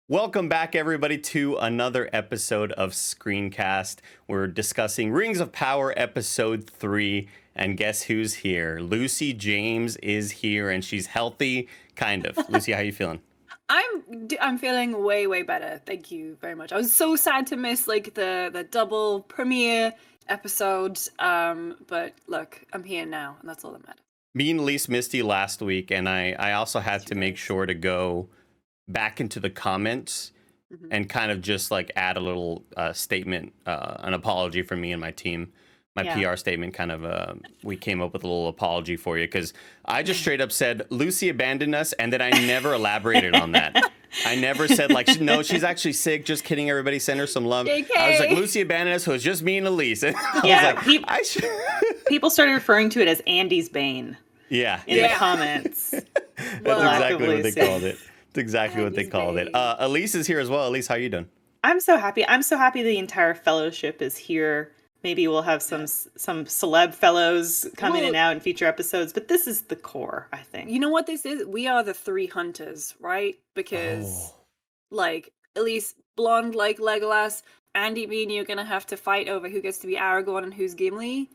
Welcome back, everybody, to another episode of Screencast. We're discussing Rings of Power Episode 3, and guess who's here? Lucy James is here, and she's healthy, kind of. Lucy, how you feeling? I'm feeling way better. Thank you very much. I was so sad to miss like the double premiere episode, but look, I'm here now, and that's all that matters. Me and Elyse missed you last week, and I also had to make sure to go back into the comments and kind of just like add a little statement, an apology from me and my team. My PR statement kind of, we came up with a little apology for you because I just straight up said, Lucy abandoned us, and then I never elaborated on that. I never said like, no, she's actually sick, just kidding, everybody, send her some love. JK. I was like, Lucy abandoned us, so it's just me and Elyse. And Yeah, I was like, people started referring to it as Andy's Bane yeah. in the comments. That's exactly what they called it. That's exactly what they called it. Elyse is here as well. Elyse, how you doing? I'm so happy. I'm so happy the entire fellowship is here. Maybe we'll have some celeb fellows come in and out in future episodes, but this is the core, I think. You know what this is? We are the three hunters, right? Because like Elise blonde like Legolas, Andy, me and you are gonna have to fight over who gets to be Aragorn and who's Gimli.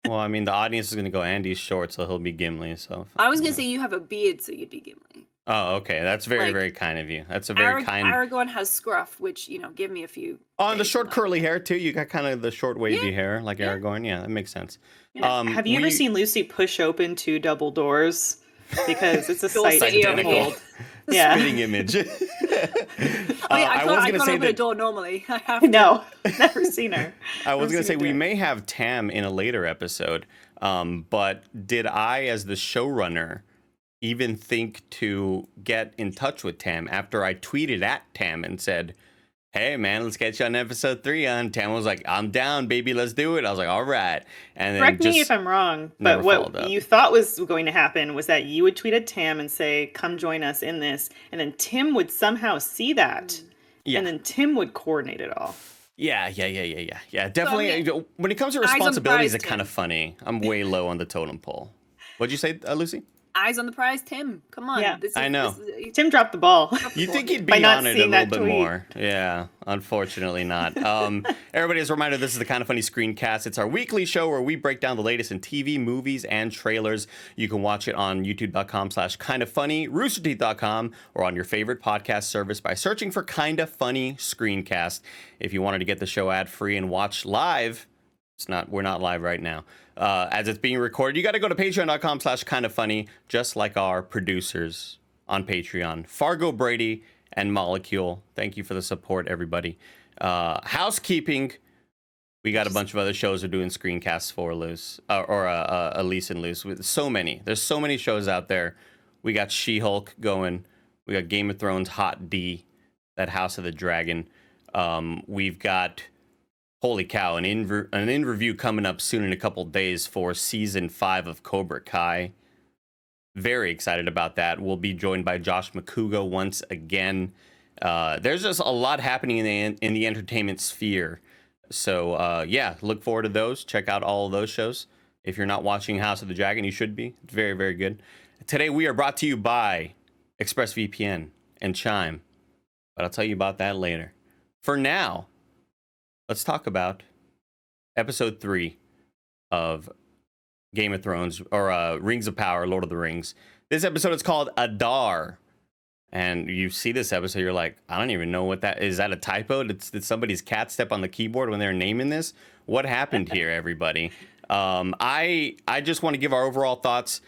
Well, I mean, the audience is going to go Andy's short, so he'll be Gimli. So I was gonna say you have a beard, so you'd be Gimli. Oh, okay. That's very, very kind of you. That's a very kind. Aragorn has scruff, which, give me a few. Oh, and the short curly hair too. You got kind of the short wavy hair like Aragorn. Yeah, that makes sense. Yeah. Have you ever seen Lucy push open two double doors? Because it's a sight to behold. Yeah. Spitting image. I can't open a door normally. I have to. No, never seen her. I was going to say we may have Tam in a later episode, but did I, as the showrunner, even think to get in touch with Tam after I tweeted at Tam and said, hey, man, let's get you on episode 3 on. Tam was like, I'm down, baby, let's do it. I was like, all right. And then correct me if I'm wrong, but what you thought was going to happen was that you would tweet at Tam and say, come join us in this. And then Tim would somehow see that. Yeah. And then Tim would coordinate it all. Yeah. Definitely. So, when it comes to responsibilities, it's kind of funny. I'm way low on the totem pole. What'd you say, Lucy? Eyes on the prize, Tim. Come on. Yeah. I know. Tim dropped the ball. You think he'd be on it a little bit more. Yeah, unfortunately not. Everybody, as a reminder, this is the KindaFunny Screencast. It's our weekly show where we break down the latest in TV, movies, and trailers. You can watch it on youtube.com/KindaFunny, roosterteeth.com, or on your favorite podcast service by searching for KindaFunny Screencast. If you wanted to get the show ad-free and watch live, we're not live right now. As it's being recorded, you got to go to patreon.com/KindaFunny, just like our producers on Patreon, Fargo Brady and Molecule. Thank you for the support, everybody. Housekeeping, we got a bunch of other shows we're doing screencasts for, Elyse and Elyse. There's so many shows out there. We got She-Hulk going. We got Game of Thrones Hot D, that House of the Dragon. We've got... Holy cow, an in review coming up soon in a couple days for season 5 of Cobra Kai. Very excited about that. We'll be joined by Josh McCouga once again. There's just a lot happening in the entertainment sphere. So look forward to those. Check out all of those shows. If you're not watching House of the Dragon, you should be. It's very, very good. Today we are brought to you by ExpressVPN and Chime. But I'll tell you about that later. For now, let's talk about episode 3 of Game of Thrones, or Rings of Power, Lord of the Rings. This episode is called Adar. And you see this episode, you're like, I don't even know what that is. Is that a typo? Did somebody's cat step on the keyboard when they were naming this? What happened here, everybody? I just want to give our overall thoughts.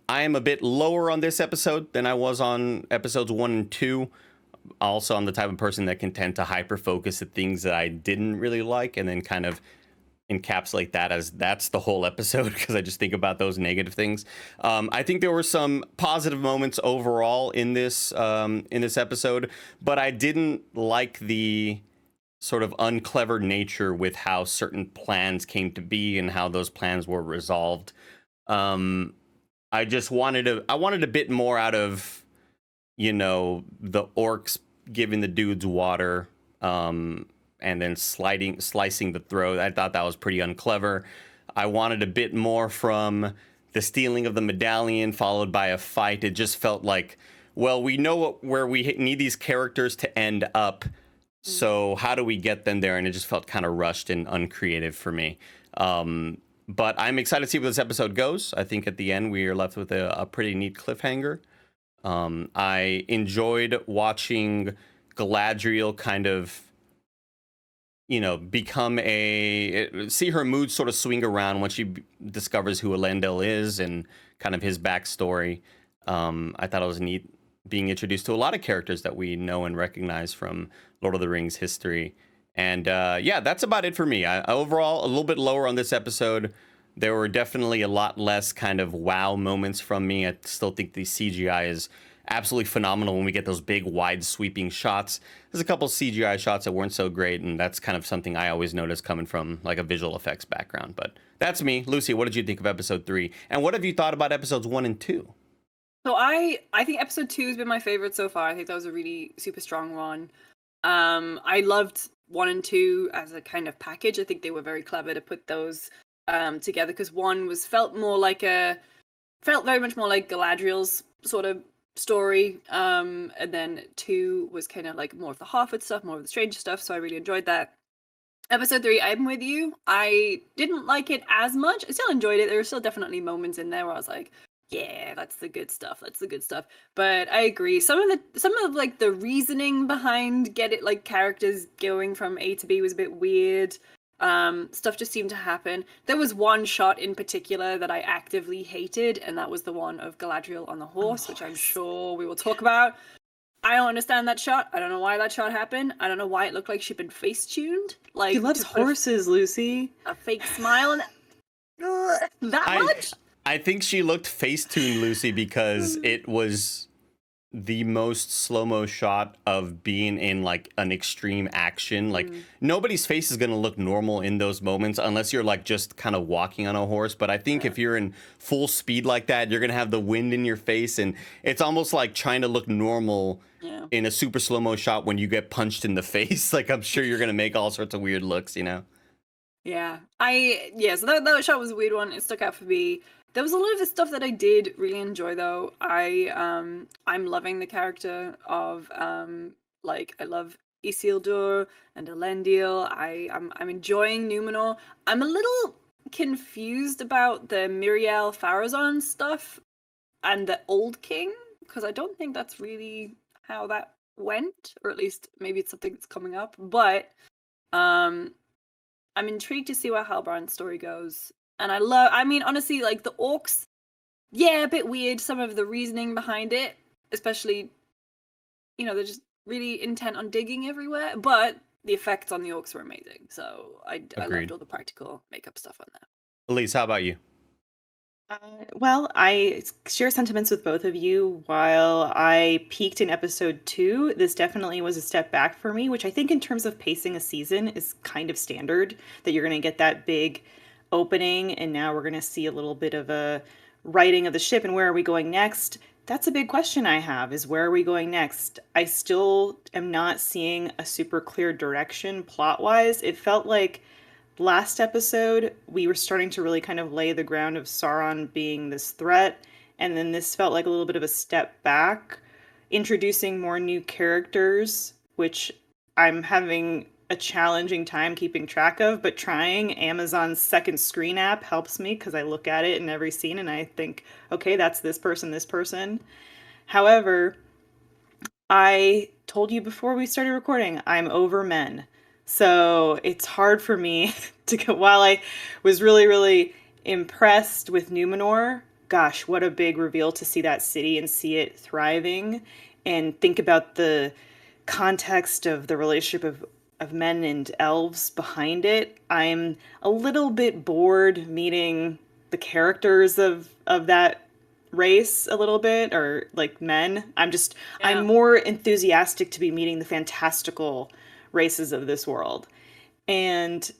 I am a bit lower on this episode than I was on episodes 1 and 2. Also, I'm the type of person that can tend to hyper-focus at things that I didn't really like and then kind of encapsulate that as that's the whole episode because I just think about those negative things. I think there were some positive moments overall in this episode, but I didn't like the sort of unclever nature with how certain plans came to be and how those plans were resolved. I wanted a bit more out of, the orcs giving the dudes water, and then slicing the throat. I thought that was pretty unclever. I wanted a bit more from the stealing of the medallion followed by a fight. It just felt like well, we know where we need these characters to end up. So how do we get them there? And it just felt kind of rushed and uncreative for me. But I'm excited to see where this episode goes. I think at the end we are left with a pretty neat cliffhanger. I enjoyed watching Galadriel kind of, become see her mood sort of swing around when she discovers who Elendil is and kind of his backstory. I thought it was neat being introduced to a lot of characters that we know and recognize from Lord of the Rings history. And that's about it for me. Overall, a little bit lower on this episode. There were definitely a lot less kind of wow moments from me. I still think the CGI is absolutely phenomenal when we get those big, wide, sweeping shots. There's a couple CGI shots that weren't so great, and that's kind of something I always notice coming from like a visual effects background. But that's me. Lucy, what did you think of episode 3? And what have you thought about episodes 1 and 2? So I think episode 2 has been my favorite so far. I think that was a really super strong one. I loved 1 and 2 as a kind of package. I think they were very clever to put those together, because 1 felt very much more like Galadriel's sort of story, and then 2 was kind of like more of the Harfoot stuff, more of the Stranger stuff, so I really enjoyed that. Episode 3, I'm with you. I didn't like it as much. I still enjoyed it. There were still definitely moments in there where I was like, yeah, that's the good stuff. But I agree. Some of like the reasoning behind characters going from A to B was a bit weird. Stuff just seemed to happen. There was one shot in particular that I actively hated, and that was the one of Galadriel on the horse, which I'm sure we will talk about. I don't understand that shot. I don't know why that shot happened. I don't know why it looked like she'd been face-tuned. Like, he loves horses, Lucy. A fake smile and much? I think she looked face-tuned, Lucy, because it was the most slow-mo shot of being in like an extreme action. Like nobody's face is going to look normal in those moments unless you're like just kind of walking on a horse. But I think if you're in full speed like that, you're going to have the wind in your face, and it's almost like trying to look normal in a super slow-mo shot when you get punched in the face. Like I'm sure you're going to make all sorts of weird looks, Yeah. So that shot was a weird one. It stuck out for me. There was a lot of the stuff that I did really enjoy, though. I'm loving the character of I love Isildur and Elendil. I'm enjoying Numenor. I'm a little confused about the Miriel Pharazôn stuff and the Old King, because I don't think that's really how that went, or at least maybe it's something that's coming up. But I'm intrigued to see where Halbrand's story goes. And honestly, like the orcs, a bit weird, some of the reasoning behind it, especially, they're just really intent on digging everywhere, but the effects on the orcs were amazing. So I loved all the practical makeup stuff on that. Elyse, how about you? Well, I share sentiments with both of you. While I peaked in episode 2, this definitely was a step back for me, which I think in terms of pacing a season is kind of standard, that you're going to get that big opening and now we're going to see a little bit of a righting of the ship and where are we going next. That's a big question I have, is where are we going next? I still am not seeing a super clear direction plot-wise. It felt like last episode we were starting to really kind of lay the ground of Sauron being this threat, and then this felt like a little bit of a step back, introducing more new characters, which I'm having a challenging time keeping track of, but trying. Amazon's second screen app helps me because I look at it in every scene and I think, okay, that's this person. However, I told you before we started recording, I'm over men. So it's hard for me to go, while I was really, really impressed with Numenor, gosh, what a big reveal to see that city and see it thriving, and think about the context of the relationship of men and elves behind it. I'm a little bit bored meeting the characters of that race a little bit, or like men. I'm more enthusiastic to be meeting the fantastical races of this world. And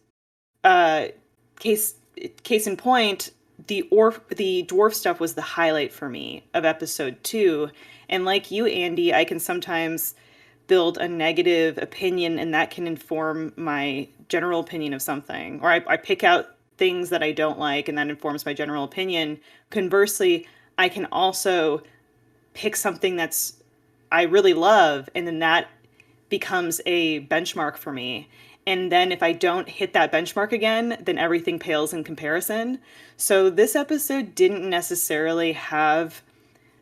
case in point, the dwarf stuff was the highlight for me of episode 2. And like you, Andy, I can sometimes build a negative opinion and that can inform my general opinion of something. Or I pick out things that I don't like and that informs my general opinion. Conversely, I can also pick something that's I really love, and then that becomes a benchmark for me. And then if I don't hit that benchmark again, then everything pales in comparison. So this episode didn't necessarily have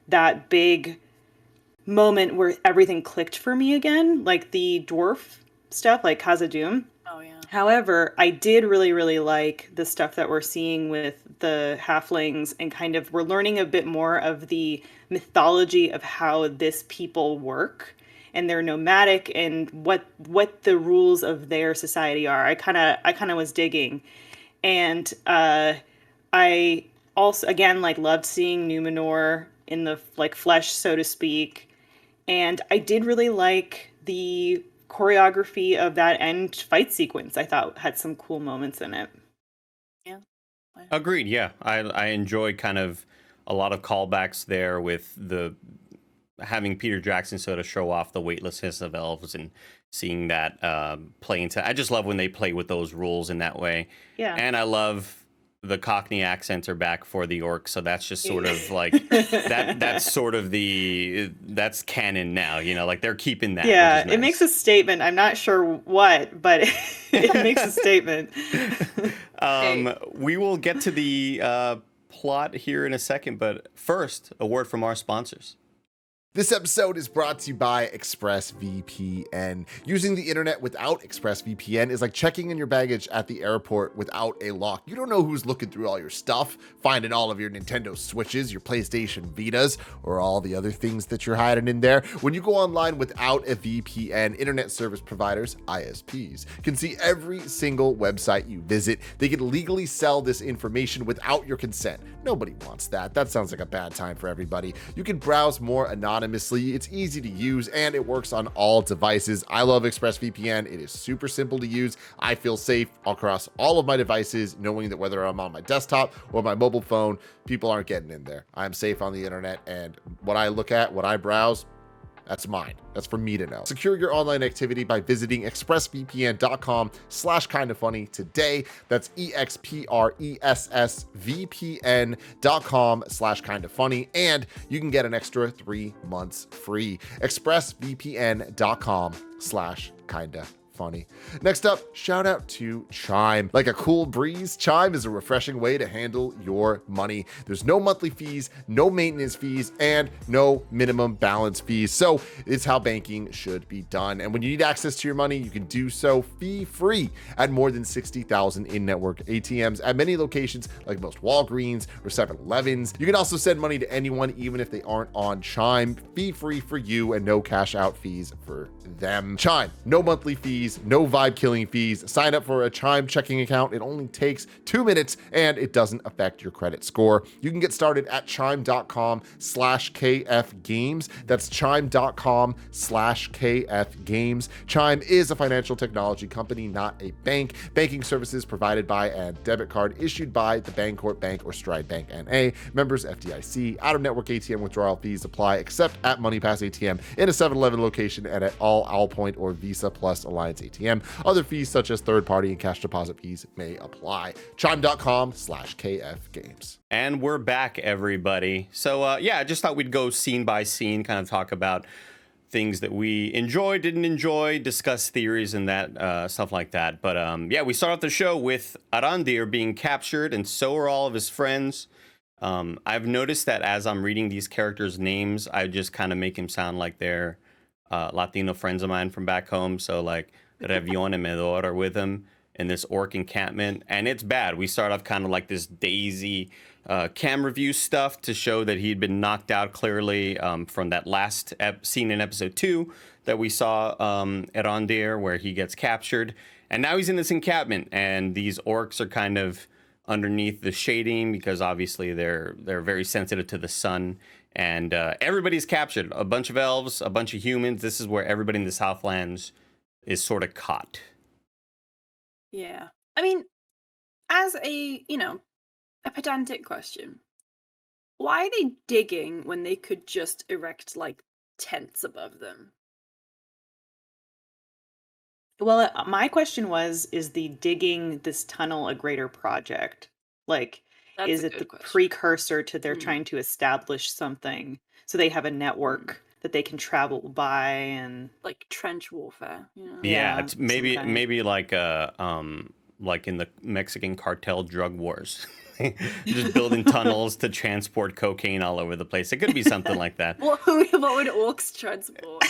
that big moment where everything clicked for me again, like the dwarf stuff, like Khazad-dûm. Oh yeah. However, I did really, really like the stuff that we're seeing with the halflings, and kind of we're learning a bit more of the mythology of how this people work, and they're nomadic, and what the rules of their society are. I kind of was digging, and I also again like loved seeing Numenor in the like flesh, so to speak, and I did really like the choreography of that end fight sequence. I thought had some cool moments in it. Yeah. Agreed. Yeah, I enjoyed kind of a lot of callbacks there with the having Peter Jackson sort of show off the weightlessness of elves and seeing that play into. I just love when they play with those rules in that way. Yeah. And I love the Cockney accents are back for the orcs, so that's just sort of like that's sort of that's canon now, you know, like they're keeping that. Yeah, which is nice. It makes a statement. I'm not sure what, but it makes a statement. We will get to the plot here in a second, but first, a word from our sponsors. This episode is brought to you by ExpressVPN. Using the internet without ExpressVPN is like checking in your baggage at the airport without a lock. You don't know who's looking through all your stuff, finding all of your Nintendo Switches, your PlayStation Vitas, or all the other things that you're hiding in there. When you go online without a VPN, internet service providers, ISPs, can see every single website you visit. They can legally sell this information without your consent. Nobody wants that. That sounds like a bad time for everybody. You can browse more anonymously. It's easy to use and it works on all devices. I love ExpressVPN. It is super simple to use. I feel safe across all of my devices, knowing that whether I'm on my desktop or my mobile phone, people aren't getting in there. I'm safe on the internet, and what I look at, what I browse, that's mine. That's for me to know. Secure your online activity by visiting expressvpn.com/kindafunny today. That's expressvpn.com/kindafunny. And you can get an extra 3 months free. expressvpn.com/kindafunny. Next up, shout out to Chime. Like a cool breeze, Chime is a refreshing way to handle your money. There's no monthly fees, no maintenance fees, and no minimum balance fees. So it's how banking should be done. And when you need access to your money, you can do so fee-free at more than 60,000 in-network ATMs at many locations like most Walgreens or 7-Elevens. You can also send money to anyone, even if they aren't on Chime, fee-free for you and no cash out fees for them. Chime, no monthly fees, no vibe killing fees. Sign up for a Chime checking account. It only takes 2 minutes and it doesn't affect your credit score. You can get started at chime.com/KFgames. That's chime.com/KFgames. Chime is a financial technology company, not a bank. Banking services provided by and debit card issued by the Bancorp Bank or Stride Bank NA. Members FDIC. Out-of-network ATM withdrawal fees apply except at MoneyPass ATM in a 7-Eleven location and at all Allpoint or Visa Plus Alliance ATM. Other fees such as third-party and cash deposit fees may apply. Chime.com/KFgames. And we're back, everybody. So, yeah, I just thought we'd go scene by scene, kind of talk about things that we enjoyed, didn't enjoy, discuss theories and that stuff like that. But, yeah, we start off the show with Arandir being captured, and so are all of his friends. I've noticed that as I'm reading these characters' names, I just kind of make him sound like they're Latino friends of mine from back home. So, like, Revion and Medor are with him in this orc encampment, and it's bad. We start off kind of like this Daisy cam review stuff to show that he'd been knocked out clearly from that last scene in episode 2 that we saw Arandir, where he gets captured, and now he's in this encampment, and these orcs are kind of underneath the shading because obviously they're very sensitive to the sun, and everybody's captured. A bunch of elves, a bunch of humans. This is where everybody in the Southlands is sort of caught. Yeah. I mean, as a pedantic question, why are they digging when they could just erect, like, tents above them? Well, my question was, is the digging this tunnel a greater project? Like, is it the precursor to their trying to establish something so they have a network that they can travel by and like trench warfare. You know? Yeah, Yeah, it's maybe some kind. maybe like like in the Mexican cartel drug wars. Just building tunnels to transport cocaine all over the place. It could be something like that. What would orcs transport?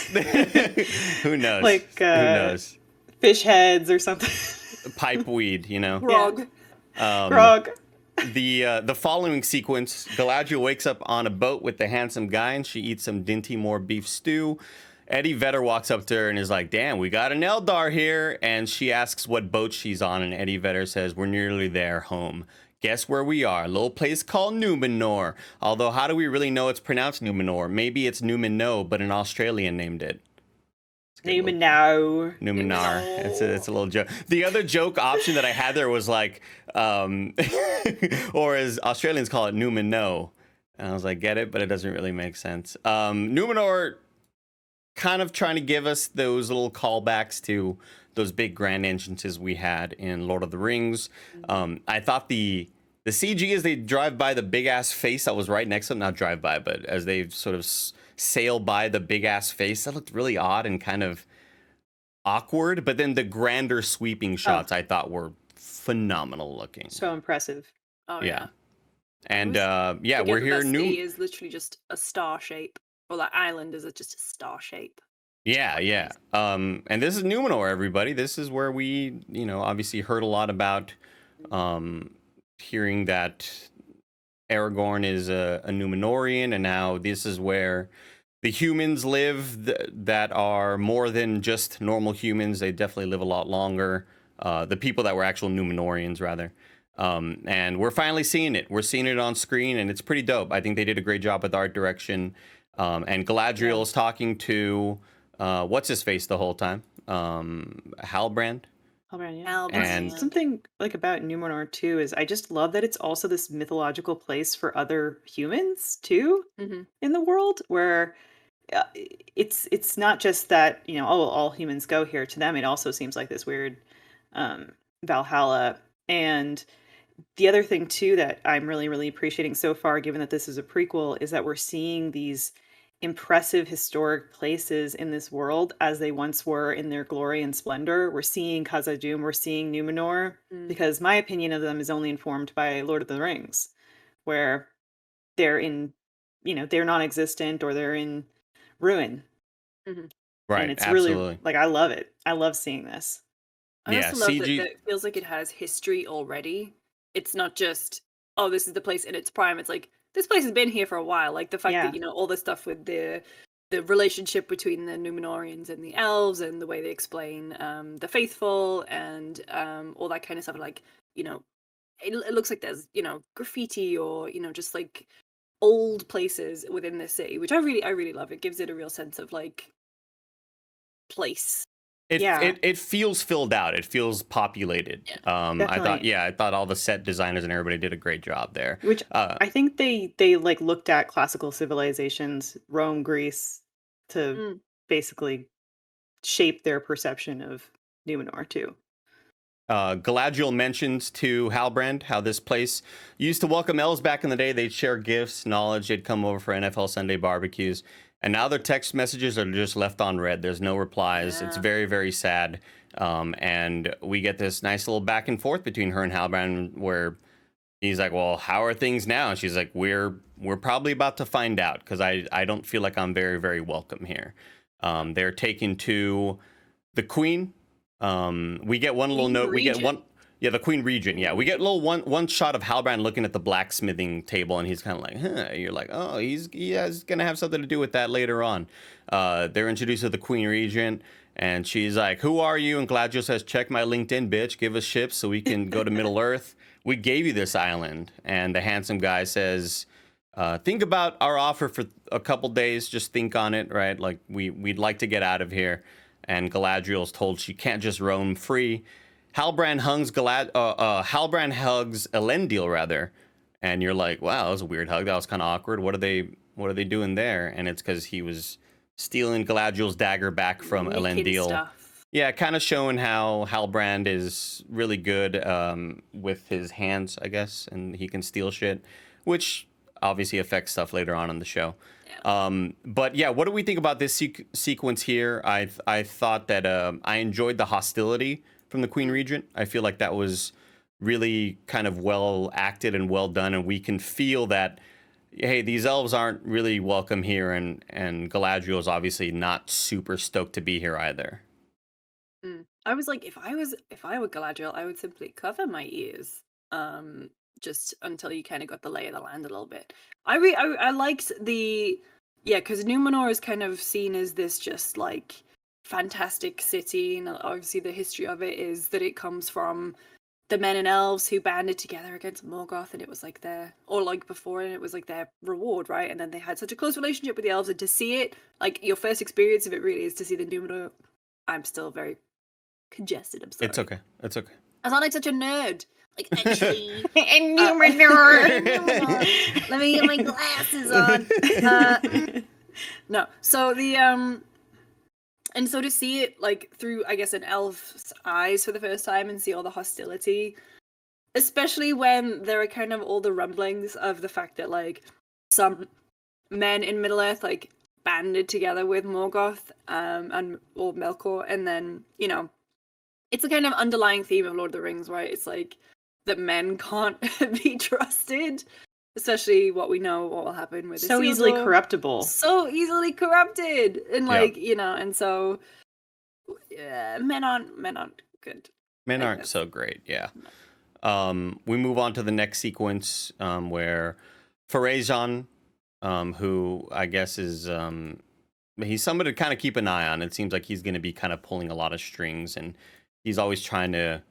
Who knows? Like Who knows? fish heads or something. Pipe weed, you know. Grog. Grog. The following sequence, Galadriel wakes up on a boat with the handsome guy, and she eats some Dinty Moore beef stew. Eddie Vedder walks up to her and is like, "Damn, we got an Eldar here." And she asks what boat she's on, and Eddie Vedder says, "We're nearly there, home. Guess where we are? A little place called Numenor. Although, how do we really know it's pronounced Numenor? Maybe it's Numino, but an Australian named it." Numenor. Numenar. It's a little joke. The other joke option that I had there was like, or as Australians call it, Numino. And I was like, get it, but it doesn't really make sense. Numenor kind of trying to give us those little callbacks to those big grand entrances we had in Lord of the Rings. I thought the CG as they drive by the big ass face that was right next to them, not drive by, but as they sort of sail by the big ass face, that looked really odd and kind of awkward. But then the grander sweeping shots I thought were phenomenal looking. So impressive. Oh Yeah. And yeah, we're here. Sea is literally just a star shape, or that island is just a star shape. Yeah. And this is Numenor, everybody. This is where we, obviously heard a lot about hearing that Aragorn is a Numenorian, and now this is where the humans live that are more than just normal humans. They definitely live a lot longer. The people that were actual Numenorians, rather. And we're finally seeing it. We're seeing it on screen, and it's pretty dope. I think they did a great job with art direction. And Galadriel is talking to what's his face the whole time, Halbrand. Yeah. And something like about Numenor too is I just love that it's also this mythological place for other humans too in the world, where it's not just that all humans go here. To them, it also seems like this weird Valhalla. And the other thing too that I'm really, really appreciating so far, given that this is a prequel, is that we're seeing these impressive historic places in this world as they once were in their glory and splendor. We're seeing Khazad-dûm, we're seeing Numenor, because my opinion of them is only informed by Lord of the Rings, where they're in, they're non-existent or they're in ruin. Right, and it's absolutely. really, like, I love it. I love seeing this. I also love that it feels like it has history already. It's not just, oh, this is the place in its prime. It's like, this place has been here for a while. Like the fact that, all the stuff with the relationship between the Numenorians and the elves, and the way they explain the faithful and all that kind of stuff. Like, it looks like there's, graffiti or, just like old places within the city, which I really love. It gives it a real sense of like place. It feels filled out. It feels populated. Definitely. I thought all the set designers and everybody did a great job there. Which I think they like looked at classical civilizations, Rome, Greece, to basically shape their perception of Numenor too. Galadriel mentions to Halbrand how this place used to welcome elves back in the day. They'd share gifts, knowledge. They'd come over for NFL Sunday barbecues. And now their text messages are just left on read. There's no replies. Yeah. It's very, very sad. And we get this nice little back and forth between her and Halbrand, where he's like, well, how are things now? And she's like, we're probably about to find out, because I don't feel like I'm very, very welcome here. They're taken to the Queen. We get one little note. We get one. Yeah, the Queen Regent. Yeah, we get a little one shot of Halbrand looking at the blacksmithing table, and he's kind of like, huh. You're like, oh, he's going to have something to do with that later on. They're introduced to the Queen Regent, and she's like, who are you? And Galadriel says, check my LinkedIn, bitch. Give us ships so we can go to Middle Earth. We gave you this island. And the handsome guy says, think about our offer for a couple days. Just think on it, right? Like, we'd like to get out of here. And Galadriel's told she can't just roam free. Halbrand hugs Elendil, rather, and you're like, wow, that was a weird hug. That was kind of awkward. What are they doing there? And it's because he was stealing Galadriel's dagger back from Elendil. Stuff. Yeah, kind of showing how Halbrand is really good with his hands, I guess, and he can steal shit. Which obviously affect stuff later on in the show. But yeah, what do we think about this sequence here? I thought that I enjoyed the hostility from the Queen Regent. I feel like that was really kind of well acted and well done, and we can feel that, hey, these elves aren't really welcome here, and Galadriel is obviously not super stoked to be here either. I was like, if I were Galadriel, I would simply cover my ears, just until you kind of got the lay of the land a little bit. I liked because Numenor is kind of seen as this just like fantastic city, and obviously the history of it is that it comes from the men and elves who banded together against Morgoth, and it was like before, and it was like their reward, right? And then they had such a close relationship with the elves, and to see it, like your first experience of it really is to see the Numenor. I'm still very congested. I'm sorry. It's okay. I sound like such a nerd. Like, actually, Numenor. let me get my glasses on. No, so and so to see it like through, I guess, an elf's eyes for the first time and see all the hostility, especially when there are kind of all the rumblings of the fact that like some men in Middle Earth like banded together with Morgoth or Melkor, and then it's a kind of underlying theme of Lord of the Rings, right? It's like that men can't be trusted, especially what we know what will happen with so easily corruptible. So easily corrupted. And like, and so men aren't good. Men aren't so great, yeah. We move on to the next sequence where Farazan, who I guess is he's somebody to kind of keep an eye on. It seems like he's going to be kind of pulling a lot of strings, and he's always trying to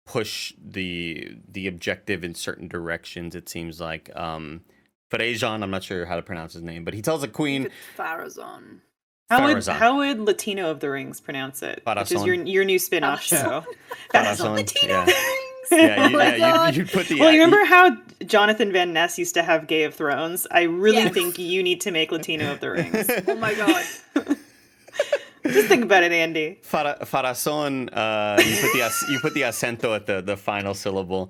push the objective in certain directions, it seems like. Farazan, I'm not sure how to pronounce his name, but he tells the queen... Farazan. How would Latino of the Rings pronounce it? Farazan. Which is your new spin-off show. Farazan. Latino of the Rings! Yeah, you put the... Well, you remember how Jonathan Van Ness used to have Game of Thrones? I really think you need to make Latino of the Rings. Oh my god. Just think about it, Andy. Farazan, you put the acento at the final syllable.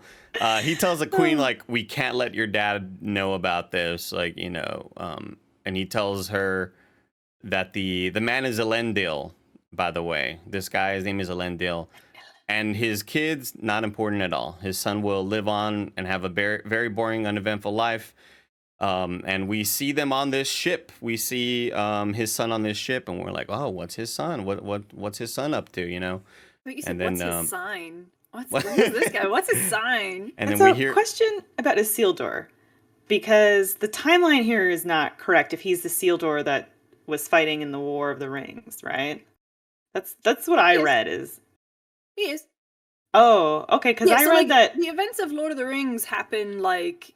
He tells the queen, like, we can't let your dad know about this, like, and he tells her that the man is Elendil, by the way. This guy, his name is Elendil. And his kid's not important at all. His son will live on and have a very, very boring, uneventful life. And we see them on this ship. We see his son on this ship, and we're like, "Oh, what's his son? What's his son up to?" But you said, and then, what's his sign? Who's this guy? What's his sign? And then so, we hear question about Isildur, because the timeline here is not correct. If he's the Isildur that was fighting in the War of the Rings, right? That's what I read. Is he is? Oh, okay. Because I read that the events of Lord of the Rings happen like,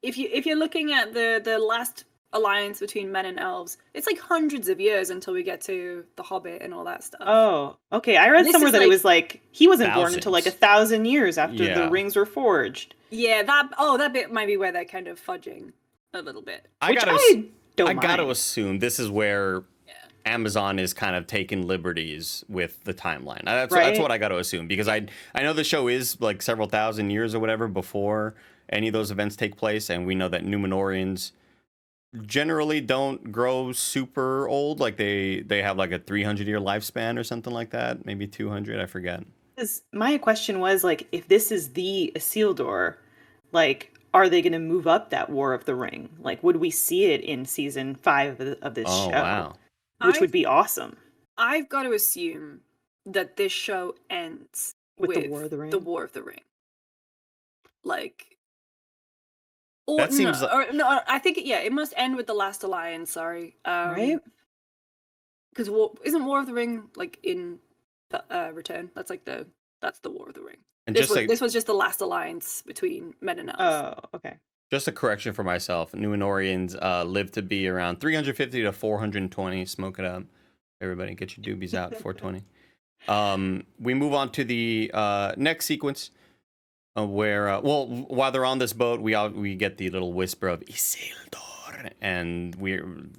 if you're looking at the last alliance between men and elves, it's like hundreds of years until we get to the Hobbit and all that stuff. Oh, okay. I read somewhere that it was like he wasn't born until like 1,000 years after the rings were forged. Yeah, that bit might be where they're kind of fudging a little bit. I gotta assume this is where Amazon is kind of taking liberties with the timeline. That's what I got to assume, because I know the show is like several thousand years or whatever before any of those events take place, and we know that Numenorians generally don't grow super old. Like they have like a 300-year lifespan or something like that, maybe 200. I forget. My question was like, if this is the Isildur, like, are they going to move up that War of the Ring? Like, would we see it in season 5 of this show? Oh wow. Which would be awesome. I've got to assume that this show ends with the War of the Ring. The War of the Ring. Like, I think it must end with the Last Alliance. Sorry, right? Because isn't War of the Ring like in Return? That's the War of the Ring. And this was just the last alliance between men and elves. Oh, okay. Just a correction for myself. Numenorians live to be around 350 to 420. Smoke it up. Everybody get your doobies out, 420. We move on to the next sequence where, while they're on this boat, we get the little whisper of Isildur. And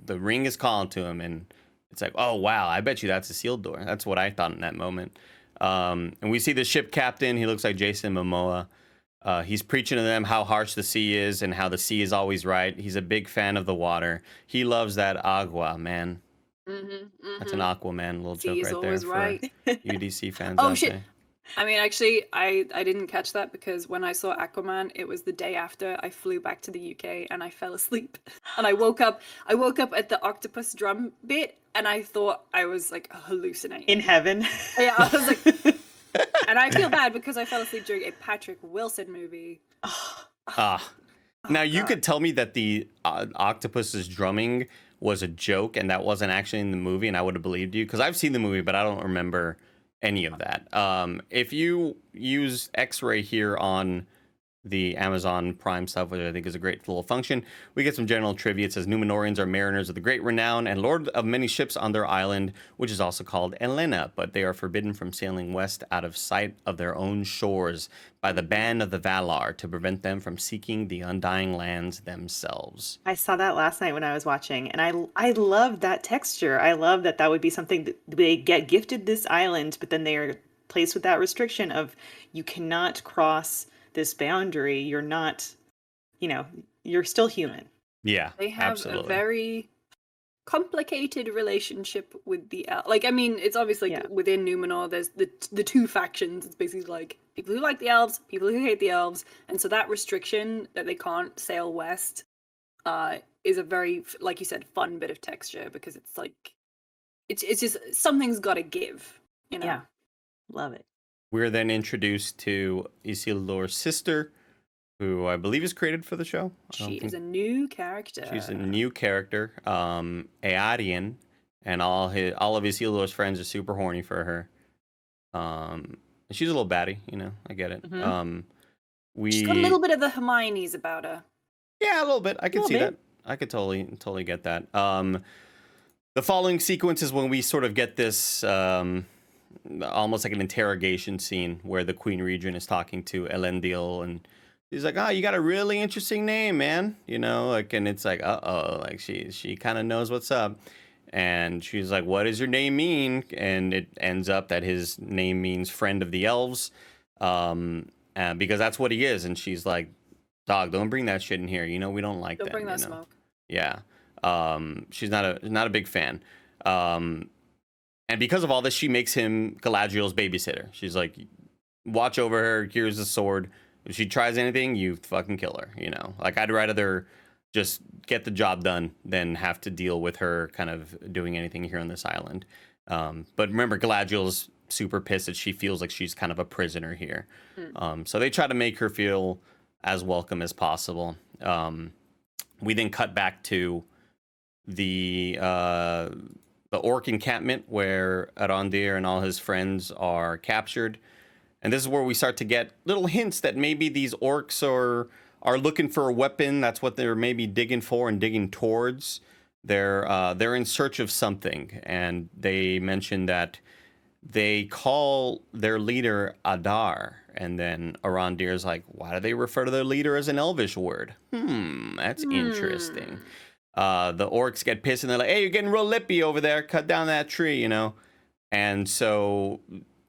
the ring is calling to him. And it's like, oh, wow, I bet you that's Isildur. That's what I thought in that moment. And we see the ship captain. He looks like Jason Momoa. He's preaching to them how harsh the sea is and how the sea is always right. He's a big fan of the water. He loves that agua, man. That's an Aquaman little joke right there for UDC fans Oh out shit! there. I mean, actually, I didn't catch that because when I saw Aquaman, it was the day after I flew back to the UK and I fell asleep. And I woke up at the octopus drum bit, and I thought I was like hallucinating. In heaven. Yeah, I was like, and I feel bad because I fell asleep during a Patrick Wilson movie. Now you could tell me that the octopus's drumming was a joke and that wasn't actually in the movie, and I would have believed you because I've seen the movie, but I don't remember any of that. If you use X-ray here on the Amazon Prime stuff, which I think is a great little function, we get some general trivia. It says Numenorians are mariners of the great renown and lord of many ships on their island, which is also called Elena, but they are forbidden from sailing west out of sight of their own shores by the ban of the Valar to prevent them from seeking the undying lands themselves. I saw that last night when I was watching, and I love that texture. I love that would be something that they get gifted this island, but then they are placed with that restriction of you cannot cross this boundary. You're not, you're still human. Yeah, they have absolutely. a very complicated relationship with the like. I mean, it's obviously within Numenor. There's the two factions. It's basically like people who like the elves, people who hate the elves, and so that restriction that they can't sail west is a very, like you said, fun bit of texture because it's like it's just something's got to give. Yeah, love it. We're then introduced to Isildur's sister, who I believe is created for the show. She is a new character. She's a new character, Eärien, and all of Isildur's friends are super horny for her. She's a little baddie, I get it. She's got a little bit of the Hermione's about her. Yeah, a little bit. I can see that. I could totally get that. The following sequence is when we sort of get this almost like an interrogation scene where the Queen Regent is talking to Elendil, and he's like, "Oh, you got a really interesting name, man." And it's like, like she kind of knows what's up. And she's like, "What does your name mean?" And it ends up that his name means friend of the elves, because that's what he is. And she's like, "Dog, don't bring that shit in here. We don't like that. Don't bring that smoke." Yeah. She's not a big fan. And because of all this, she makes him Galadriel's babysitter. She's like, watch over her. Here's the sword. If she tries anything, you fucking kill her. Like I'd rather just get the job done than have to deal with her kind of doing anything here on this island. But remember, Galadriel's super pissed that she feels like she's kind of a prisoner here. So they try to make her feel as welcome as possible. We then cut back to the orc encampment where Arandir and all his friends are captured. And this is where we start to get little hints that maybe these orcs are looking for a weapon. That's what they're maybe digging for and digging towards. They're in search of something. And they mention that they call their leader Adar. And then Arandir's like, why do they refer to their leader as an elvish word? That's interesting. The orcs get pissed and they're like, hey, you're getting real lippy over there. Cut down that tree, And so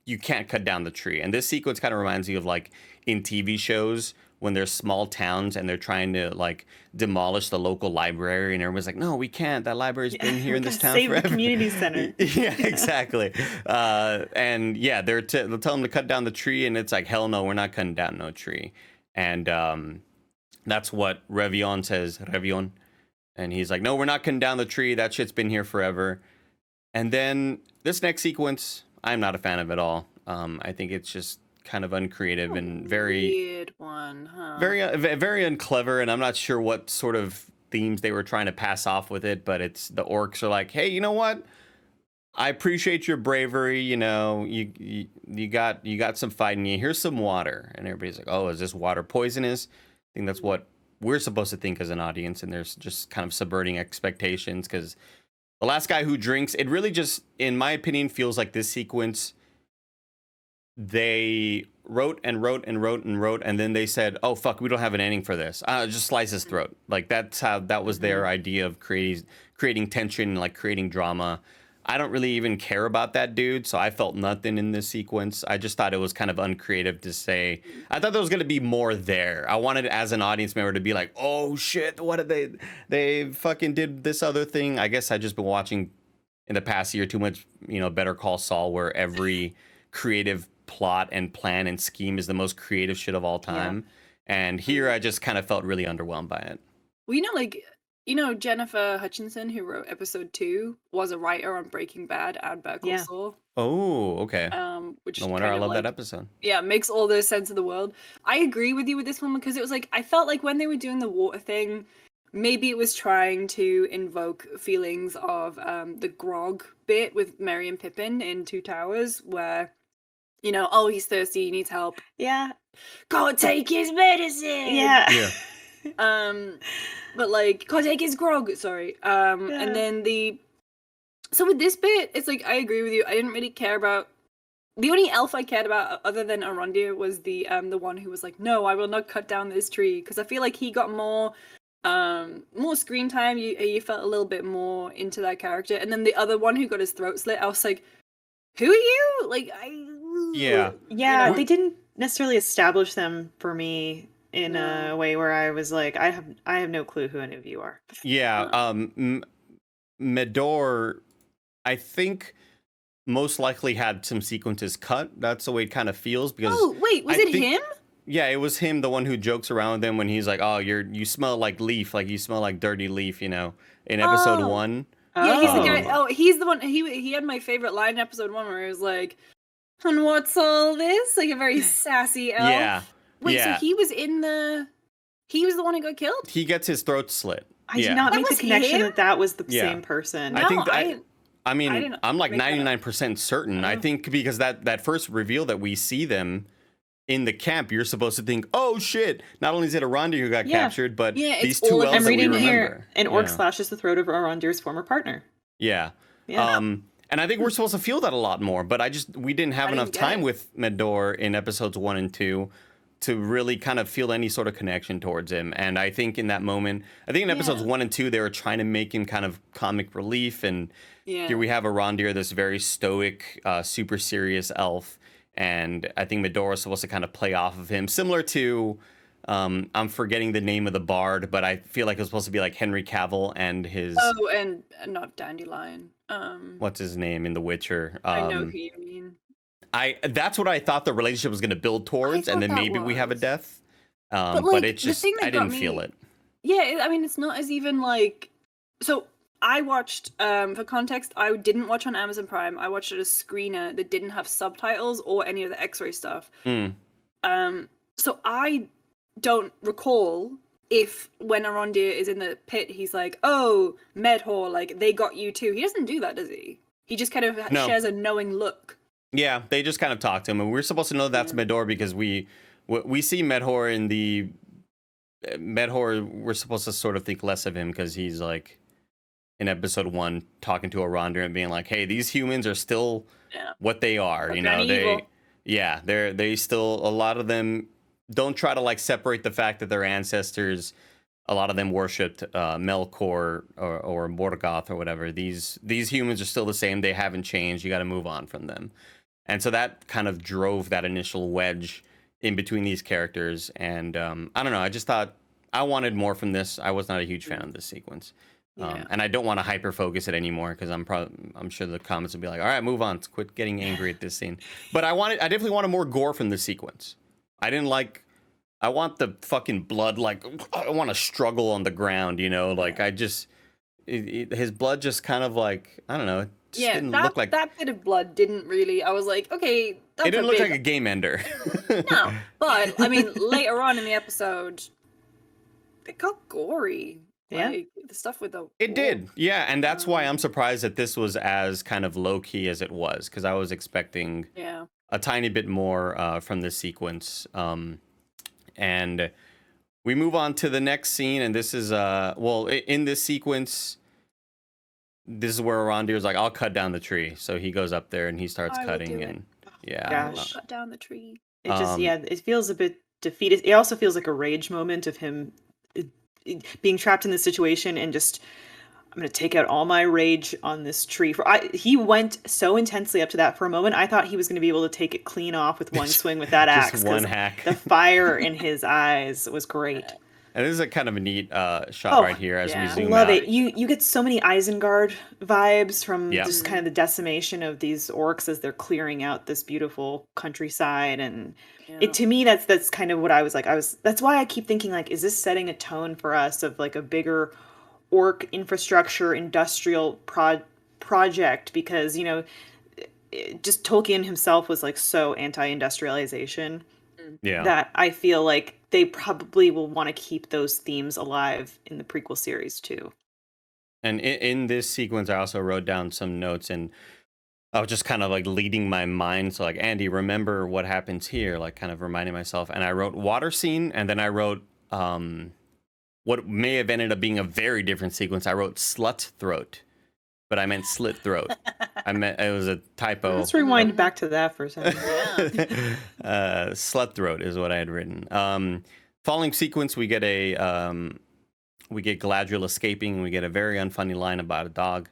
you can't cut down the tree. And this sequence kind of reminds me of like in TV shows when there's small towns and they're trying to like demolish the local library and everyone's like, no, we can't. That library's been here in this town save forever. The community center. Yeah, exactly. And yeah, they'll tell them to cut down the tree and it's like, hell no, we're not cutting down no tree. And that's what Revion says. Revion. And he's like, no, we're not cutting down the tree. That shit's been here forever. And then this next sequence, I'm not a fan of at all. I think it's just kind of uncreative and very weird one, huh? Very unclever, and I'm not sure what sort of themes they were trying to pass off with it. But it's the orcs are like, hey, you know what? I appreciate your bravery. You got some fight in you. Here's some water, and everybody's like, oh, is this water poisonous? I think that's what we're supposed to think as an audience, and there's just kind of subverting expectations because the last guy who drinks, it really just, in my opinion, feels like this sequence. They wrote, and then they said, oh, fuck, we don't have an ending for this. Just slice his throat. Like, that was their idea of creating tension, like creating drama. I don't really even care about that dude, so I felt nothing in this sequence. I just thought it was kind of uncreative to say. I thought there was going to be more there. I wanted, as an audience member, to be like, oh shit, what did they fucking did this other thing. I guess I just been watching in the past year too much, Better Call Saul, where every creative plot and plan and scheme is the most creative shit of all time. Yeah. And here I just kind of felt really underwhelmed by it. Well, Jennifer Hutchinson, who wrote episode 2, was a writer on Breaking Bad and Better Call Saul. Oh, okay. Which no wonder I love that episode. Yeah, makes all the sense of the world. I agree with you with this one because it was like, I felt like when they were doing the water thing, maybe it was trying to invoke feelings of the grog bit with Merry and Pippin in Two Towers, where, oh, he's thirsty, he needs help. Yeah. Go take his medicine! Yeah. But like, go take his grog, sorry. And then so with this bit, it's like, I agree with you. I didn't really care about, the only elf I cared about other than Arandir was the one who was like, no, I will not cut down this tree. Because I feel like he got more screen time. You felt a little bit more into that character. And then the other one who got his throat slit, I was like, who are you? Like, Yeah, they didn't necessarily establish them for me in a way where I was like, I have no clue who any of you are. Yeah, Medor, I think most likely had some sequences cut. That's the way it kind of feels because. Oh wait, was it him? Yeah, it was him, the one who jokes around with him when he's like, "Oh, you smell like leaf, like you smell like dirty leaf," in episode 1. Yeah, he's the guy. Oh, he's the one. He had my favorite line in episode 1 where he was like, "And what's all this?" Like a very sassy elf. Yeah. Wait, so he was the one who got killed? He gets his throat slit. I did not make the connection that was the same person. I think I'm like 99% certain. I think because that first reveal that we see them in the camp, you're supposed to think, oh shit, not only is it Arandir who got captured, but these two elves I'm reading that we remember. Here, an orc slashes the throat of Arandir's former partner. Yeah. And I think we're supposed to feel that a lot more, but we didn't have enough time with Medor in episodes 1 and 2 to really kind of feel any sort of connection towards him. And I think in that moment, in episodes 1 and 2, they were trying to make him kind of comic relief. And here we have Arandir, this very stoic, super serious elf. And I think Medor is supposed to kind of play off of him, similar to, I'm forgetting the name of the bard, but I feel like it was supposed to be like Henry Cavill and his... Oh, and not Dandelion. What's his name in The Witcher? I know who you mean. That's what I thought the relationship was going to build towards, and then maybe we have a death. But it just, I didn't feel it. Yeah, I mean, it's not as even like... So I watched, for context, I didn't watch on Amazon Prime. I watched it as a screener that didn't have subtitles or any of the X-ray stuff. So I don't recall if when Arandir is in the pit, he's like, oh, Medhor, like, they got you too. He doesn't do that, does he? He just kind of shares a knowing look. Yeah, they just kind of talk to him, and we're supposed to know that's Medor because we see Medhor in the... Medhor, we're supposed to sort of think less of him because he's like, in episode 1, talking to Arandir and being like, hey, these humans are still what they are, evil. They still, a lot of them don't try to like separate the fact that their ancestors, a lot of them worshipped Melkor or Morgoth or whatever. These humans are still the same. They haven't changed. You got to move on from them. And so that kind of drove that initial wedge in between these characters. And I don't know. I just thought I wanted more from this. I was not a huge fan of this sequence. And I don't want to hyper focus it anymore because I'm sure the comments will be like, all right, move on. Quit getting angry at this scene. But I definitely wanted more gore from this sequence. I want the fucking blood, like, I want to struggle on the ground, his blood just kind of like, I don't know, didn't look like... that bit of blood didn't really, I was like, okay, that's it didn't look like a game ender. No, but, I mean, later on in the episode, it got gory. Like, the stuff with the... It did, yeah, and that's why I'm surprised that this was as kind of low-key as it was, because I was expecting a tiny bit more from this sequence. And we move on to the next scene, and this is, in this sequence, this is where Arandir's like, I'll cut down the tree. So he goes up there and he starts cutting, and cut down the tree. It just, it feels a bit defeated. It also feels like a rage moment of him being trapped in this situation and just I'm going to take out all my rage on this tree. He went so intensely up to that for a moment. I thought he was going to be able to take it clean off with one swing with that axe. Just one hack. The fire in his eyes was great. And this is a kind of a neat shot right here as we zoom love out. it. You get so many Isengard vibes from just kind of the decimation of these orcs as they're clearing out this beautiful countryside. And to me, that's kind of what I was like. That's why I keep thinking, like, is this setting a tone for us of like a bigger orc infrastructure industrial project? Because, you know, just Tolkien himself was like so anti-industrialization that I feel like they probably will want to keep those themes alive in the prequel series too. And in this sequence, I also wrote down some notes, and I was just kind of like leading my mind. So like, Andy, remember what happens here, like kind of reminding myself. And I wrote water scene, and then I wrote what may have ended up being a very different sequence. I wrote slut throat, but I meant slit throat. I meant it was a typo. Let's rewind back to that for a second. Slut throat is what I had written. Following sequence, we get Galadriel escaping, and we get a very unfunny line about a dog.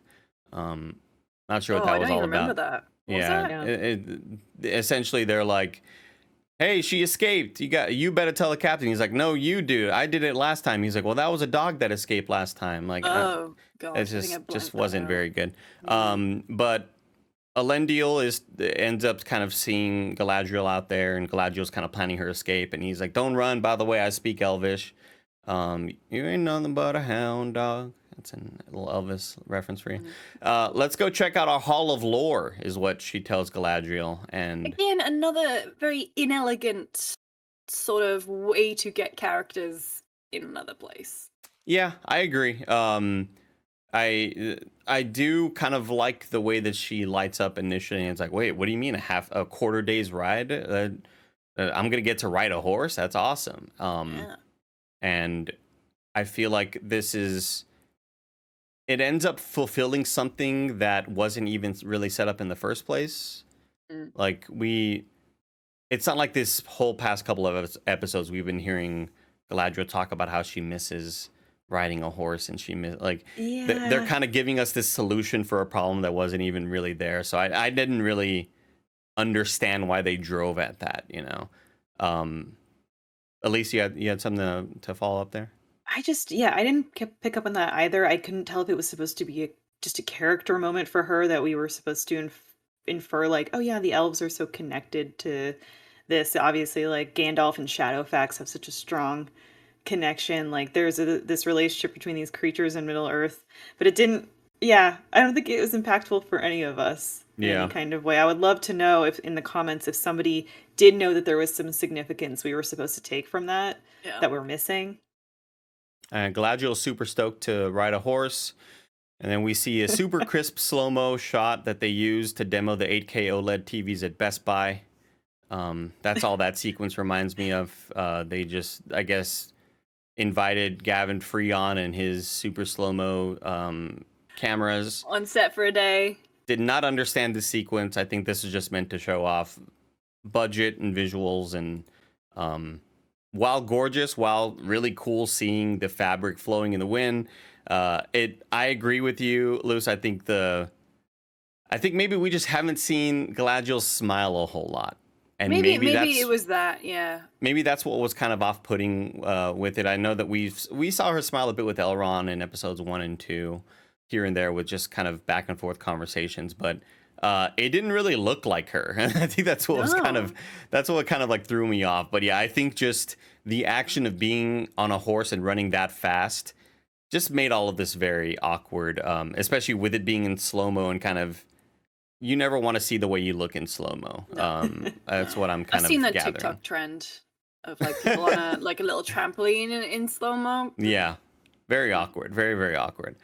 Not sure what that was all about. I don't remember that. Essentially, they're like, "Hey, she escaped. You better tell the captain." He's like, "No, you do. I did it last time." He's like, "Well, that was a dog that escaped last time." Like, God, it just wasn't very good. But Elendil ends up kind of seeing Galadriel out there, and Galadriel's kind of planning her escape. And he's like, "Don't run. By the way, I speak Elvish. You ain't nothing but a hound dog." That's a little Elvis reference for you. Let's go check out our Hall of Lore, is what she tells Galadriel. And again, another very inelegant sort of way to get characters in another place. Yeah, I agree. I do kind of like the way that she lights up initially, and it's like, wait, what do you mean a quarter day's ride? I'm gonna get to ride a horse? That's awesome. And I feel like it ends up fulfilling something that wasn't even really set up in the first place. Like it's not like this whole past couple of episodes we've been hearing Galadriel talk about how she misses riding a horse, and they're kind of giving us this solution for a problem that wasn't even really there. So I didn't really understand why they drove at that, you know. Elyse, you had something to follow up there? I didn't pick up on that either. I couldn't tell if it was supposed to be just a character moment for her, that we were supposed to infer like, oh yeah, the elves are so connected to this. Obviously, like Gandalf and Shadowfax have such a strong connection. Like there's this relationship between these creatures in Middle Earth, but it didn't. Yeah, I don't think it was impactful for any of us in any kind of way. I would love to know if in the comments if somebody did know that there was some significance we were supposed to take from that that we're missing. Galadriel's super stoked to ride a horse, and then we see a super crisp slow-mo shot that they use to demo the 8K OLED TVs at Best Buy. That's all that sequence reminds me of. They just, I guess, invited Gavin Freon and his super slow-mo cameras on set for a day. Did not understand the sequence. I think this is just meant to show off budget and visuals, and while gorgeous, while really cool seeing the fabric flowing in the wind, I agree with you, Luce. I think maybe we just haven't seen Galadriel smile a whole lot, and maybe it was that. Yeah, maybe that's what was kind of off-putting with it. I know that we saw her smile a bit with Elrond in episodes 1 and 2, here and there with just kind of back and forth conversations, but it didn't really look like her. I think that's what kind of like threw me off. But yeah, I think just the action of being on a horse and running that fast just made all of this very awkward, especially with it being in slow-mo and kind of, you never want to see the way you look in slow-mo. That's what I'm kind of gathering. I've seen that TikTok trend of like people on a little trampoline in slow-mo. Yeah, very awkward, very, very awkward.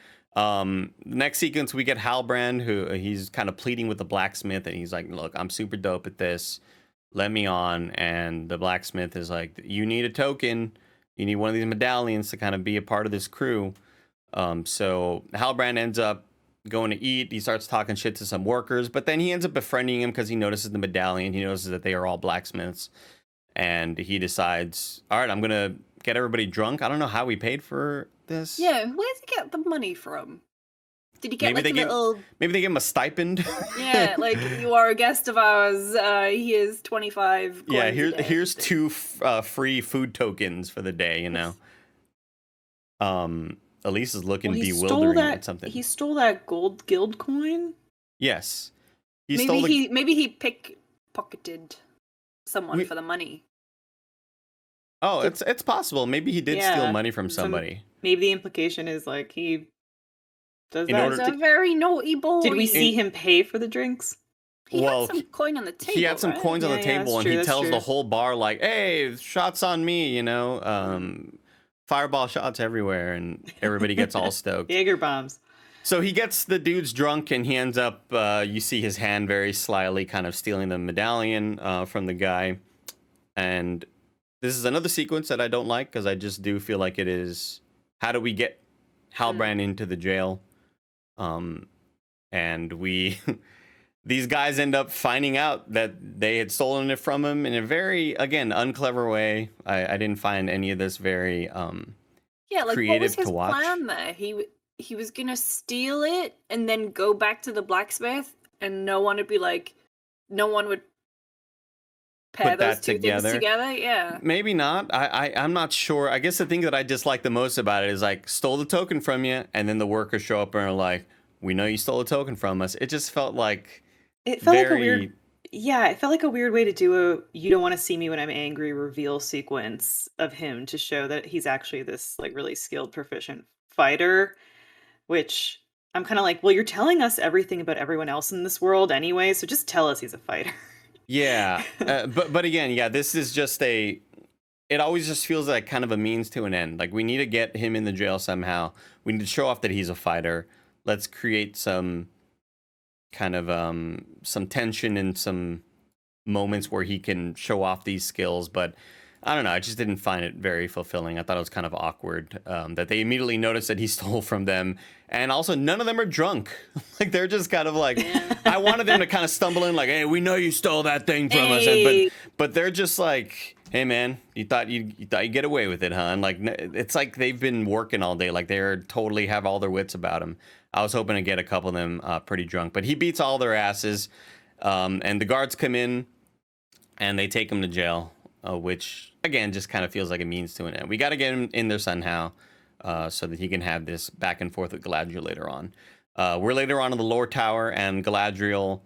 Next sequence, we get Halbrand, who he's kind of pleading with the blacksmith, and he's like, look, I'm super dope at this, let me on. And the blacksmith is like, you need a token, you need one of these medallions to kind of be a part of this crew. So Halbrand ends up going to eat. He starts talking shit to some workers, but then he ends up befriending him because he notices the medallion. He notices that they are all blacksmiths, and he decides, all right, I'm gonna get everybody drunk. I don't know how we paid for this. Yeah, where'd he get the money from? Did he get Maybe like a little? Maybe they give him a stipend. Yeah, like you are a guest of ours. He is 25. Yeah, coins a day, here's thing. 2 free food tokens for the day. You know. Elise is looking bewildering at something. He stole that gold guild coin. Yes. Maybe he pickpocketed someone for the money. Oh, it's possible. Maybe he did steal money from somebody. Maybe the implication is like he does In that. order He's a very naughty boy. Did we see him pay for the drinks? He had some coin on the table. He had some right? coins on the table, and true, he tells true. the whole bar like, "Hey, shots on me!" You know, fireball shots everywhere, and everybody gets all stoked. Jaeger bombs. So he gets the dudes drunk, and he ends up. You see his hand very slyly, kind of stealing the medallion from the guy, and this is another sequence that I don't like because I just do feel like it is. How do we get Halbrand into the jail? And we. These guys end up finding out that they had stolen it from him in a very, again, unclever way. I didn't find any of this very creative what was his to watch. plan there? He was gonna steal it and then go back to the blacksmith, and no one would pair Put those that two together. things together. Yeah, Maybe not. I'm not sure. I guess the thing that I dislike the most about it is like stole the token from you, and then the workers show up and are like, "We know you stole a token from us." It just felt like. It felt like a weird. Yeah, it felt like a weird way to do a "you don't want to see me when I'm angry" reveal sequence of him to show that he's actually this like really skilled, proficient fighter. Which I'm kind of like, well, you're telling us everything about everyone else in this world anyway, so just tell us he's a fighter. Yeah, but again, yeah, this is just a. It always just feels like kind of a means to an end. Like we need to get him in the jail somehow. We need to show off that he's a fighter. Let's create some. Kind of some tension and some moments where he can show off these skills, but I don't know, I just didn't find it very fulfilling. I thought it was kind of awkward that they immediately noticed that he stole from them, and also none of them are drunk. Like they're just kind of like, I wanted them to kind of stumble in like, "Hey, we know you stole that thing from us," but they're just like, "Hey man, you thought you'd get away with it, huh?" And like it's like they've been working all day, like they're totally have all their wits about them. I was hoping to get a couple of them pretty drunk, but he beats all their asses, and the guards come in, and they take him to jail, which, again, just kind of feels like a means to an end. We got to get him in there somehow so that he can have this back and forth with Galadriel later on. We're later on in the lore tower, and Galadriel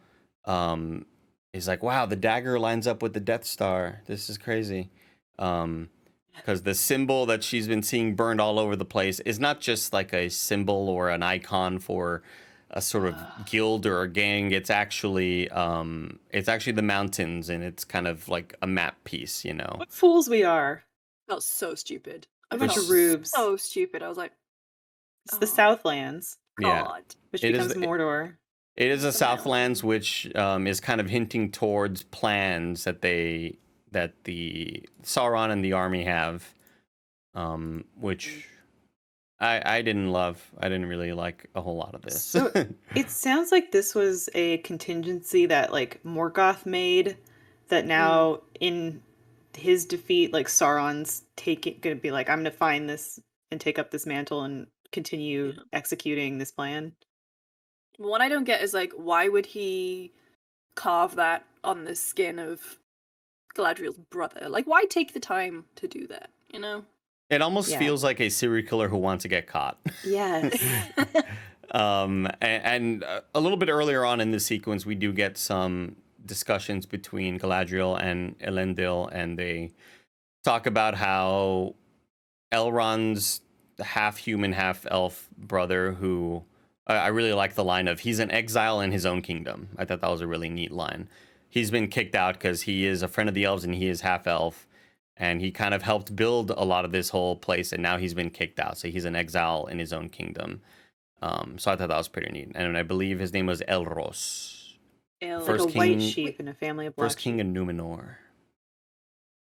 is like, wow, the dagger lines up with the Death Star. This is crazy. Because the symbol that she's been seeing burned all over the place is not just like a symbol or an icon for a sort of guild or a gang. It's actually the mountains, and it's kind of like a map piece, you know. What fools we are! that was so stupid. A bunch of rubes. So stupid. I was like, It's the Southlands, God. which becomes Mordor. It is a Southlands, which is kind of hinting towards plans that the Sauron and the army have, which I didn't love. I didn't really like a whole lot of this. So it sounds like this was a contingency that like Morgoth made, that now in his defeat, like Sauron's gonna be like, I'm gonna find this and take up this mantle and continue executing this plan. What I don't get is like, why would he carve that on the skin of Galadriel's brother? Like, why take the time to do that, you know? It almost feels like a serial killer who wants to get caught. Yes. And a little bit earlier on in this sequence, we do get some discussions between Galadriel and Elendil, and they talk about how Elrond's half-human, half-elf brother, who I really like the line of, he's an exile in his own kingdom. I thought that was a really neat line. He's been kicked out because he is a friend of the elves and he is half-elf. And he kind of helped build a lot of this whole place, and now he's been kicked out. So he's an exile in his own kingdom. So I thought that was pretty neat. And I believe his name was Elros. Like a white sheep in a family of black First king of Numenor.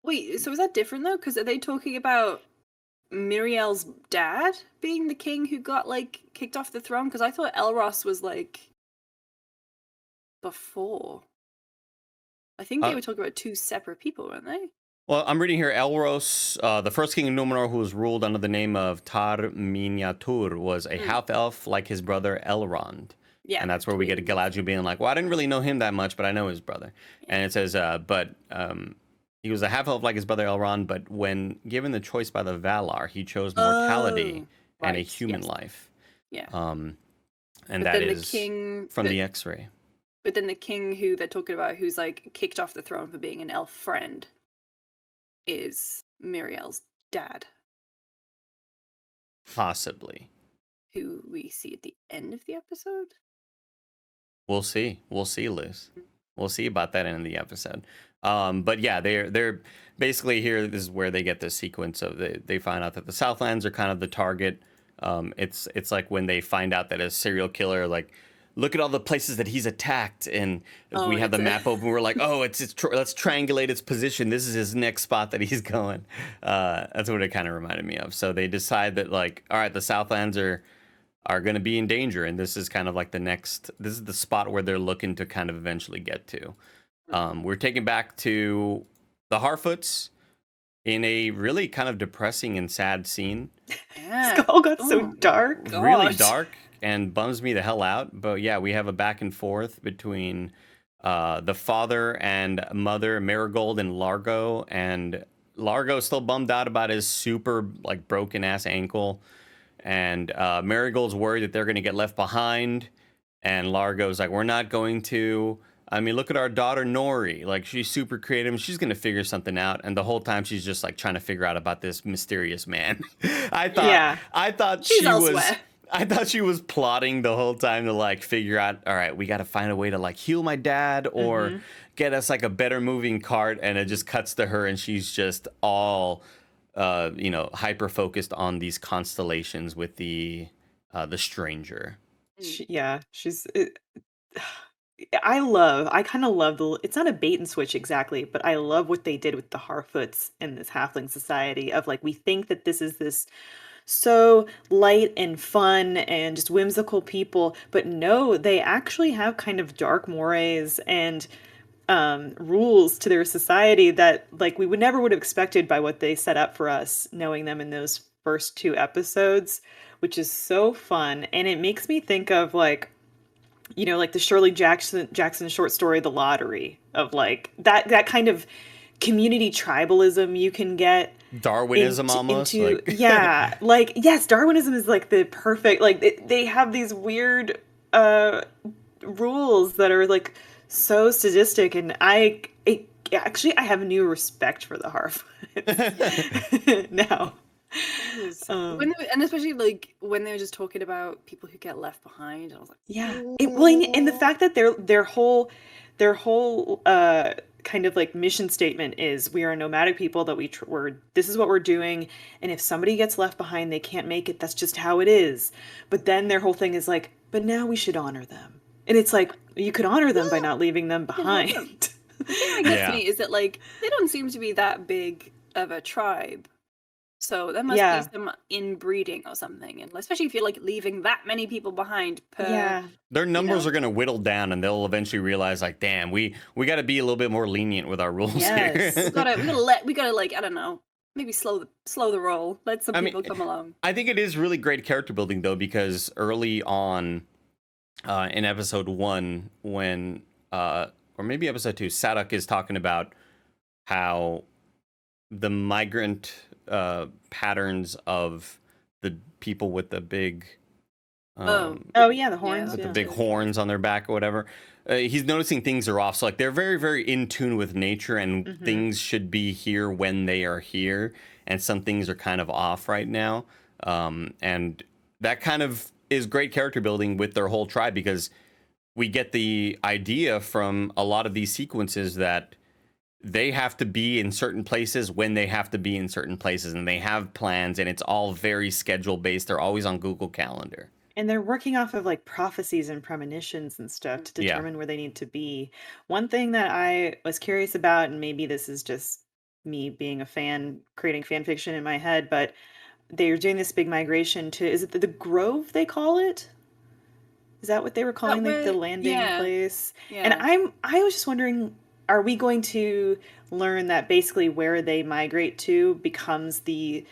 Wait, so is that different though? Because are they talking about Miriel's dad being the king who got like kicked off the throne? Because I thought Elros was like before. I think they were talking about two separate people, weren't they? Well, I'm reading here Elros, the first king of Numenor who was ruled under the name of Tar Miniatur, was a half-elf like his brother Elrond. Yeah. And that's where we get Galadriel being like, well, I didn't really know him that much, but I know his brother. Yeah. And it says, he was a half-elf like his brother Elrond, but when given the choice by the Valar, he chose mortality and a human life. Yeah. And but that is the king, from the X-ray. But then the king who they're talking about, who's like kicked off the throne for being an elf friend, is Miriel's dad. Possibly. Who we see at the end of the episode? We'll see. We'll see, Liz. We'll see about that in the episode. But yeah, they're basically here. This is where they get this sequence of they find out that the Southlands are kind of the target. It's like when they find out that a serial killer, like, look at all the places that he's attacked, and we have the map open. We're like, oh, let's triangulate its position. This is his next spot that he's going. That's what it kind of reminded me of. So they decide that, like, all right, the Southlands are going to be in danger, and this is kind of like this is the spot where they're looking to kind of eventually get to. We're taken back to the Harfoots in a really kind of depressing and sad scene. Yeah. It all got so dark. Really dark and bums me the hell out. But yeah, we have a back and forth between the father and mother, Marigold and Largo, and Largo's still bummed out about his super like broken ass ankle. And Marigold's worried that they're going to get left behind. And Largo's like, we're not going to. I mean, look at our daughter, Nori. Like, she's super creative. She's going to figure something out. And the whole time she's just like trying to figure out about this mysterious man. I thought she was plotting the whole time to like figure out, all right, we got to find a way to like heal my dad or get us like a better moving cart. And it just cuts to her and she's just all hyper focused on these constellations with the stranger. I kind of love it's not a bait and switch exactly, but I love what they did with the Harfoots in this halfling society of like, we think that this is this so light and fun and just whimsical people, but no, they actually have kind of dark mores and rules to their society that like we would have expected by what they set up for us, knowing them in those first 2 episodes, which is so fun. And it makes me think of like, like the Shirley Jackson short story, The Lottery, of like that kind of community tribalism you can get. Darwinism almost. Yeah. Like, yes, Darwinism is like the perfect, like they have these weird rules that are like so sadistic. And I have new respect for the Harfoots now. And especially like when they were just talking about people who get left behind, and I was like, and the fact that their whole kind of like mission statement is, we are a nomadic people, that this is what we're doing, and if somebody gets left behind, they can't make it. That's just how it is. But then their whole thing is like, but now we should honor them, and it's like, you could honor them by not leaving them behind. The thing that gets me is that like they don't seem to be that big of a tribe. So there must be some inbreeding or something, and especially if you're like leaving that many people behind per. Their numbers are going to whittle down, and they'll eventually realize, like, damn, we got to be a little bit more lenient with our rules here. we gotta like, I don't know, maybe slow the roll. Let some people come along. I think it is really great character building though, because early on, in episode 1, when or maybe episode 2, Sadok is talking about how the migrant patterns of the people with the big the horns, with the big horns on their back or whatever, he's noticing things are off. So like they're very, very in tune with nature, and things should be here when they are here, and some things are kind of off right now, and that kind of is great character building with their whole tribe, because we get the idea from a lot of these sequences that they have to be in certain places when they have to be in certain places, and they have plans, and it's all very schedule based. They're always on Google Calendar. And they're working off of like prophecies and premonitions and stuff to determine where they need to be. One thing that I was curious about, and maybe this is just me being a fan, creating fan fiction in my head, but they're doing this big migration to, is it the Grove they call it? Is that what they were calling the landing place? Yeah. And I was just wondering, are we going to learn that basically where they migrate to becomes the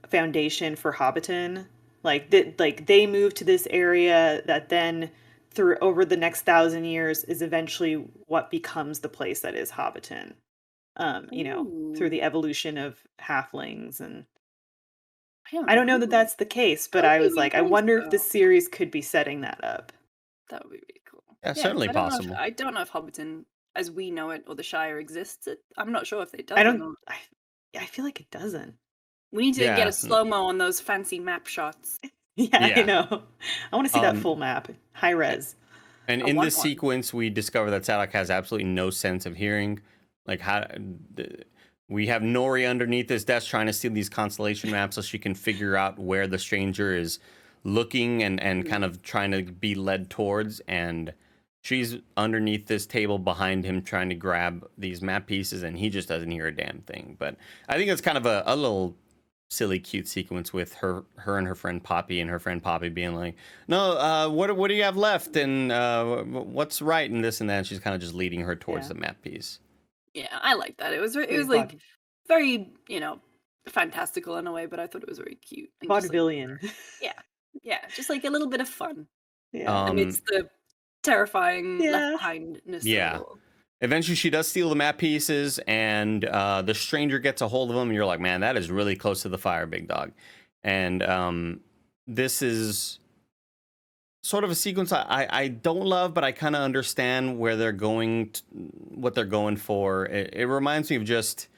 foundation for Hobbiton? Like they move to this area that then through over the next 1,000 years is eventually what becomes the place that is Hobbiton. Through the evolution of halflings. And I don't know that that's the case, but I was like, I wonder if this series could be setting that up. That would be really cool. Yeah, certainly possible. I don't know if Hobbiton, as we know it, or the Shire exists. I'm not sure if it does. I feel like it doesn't. We need to get a slow-mo on those fancy map shots. I know. I want to see that full map, high res. And in this sequence, we discover that Sadok has absolutely no sense of hearing. Like, we have Nori underneath his desk trying to steal these constellation maps so she can figure out where the stranger is looking and kind of trying to be led towards. And she's underneath this table behind him trying to grab these map pieces, and he just doesn't hear a damn thing. But I think it's kind of a little silly, cute sequence with her and her friend Poppy, and her friend Poppy being like, no, what do you have left? And what's right and this and that. And she's kind of just leading her towards the map piece. Yeah, I like that. It was like very, fantastical in a way, but I thought it was very cute. Vaudevillian. Yeah, just like a little bit of fun. Yeah. Amidst the terrifying left behindness. Yeah. Eventually, she does steal the map pieces, and the stranger gets a hold of them. And you're like, man, that is really close to the fire, big dog. And this is sort of a sequence I don't love, but I kind of understand where they're going, what they're going for. It reminds me of just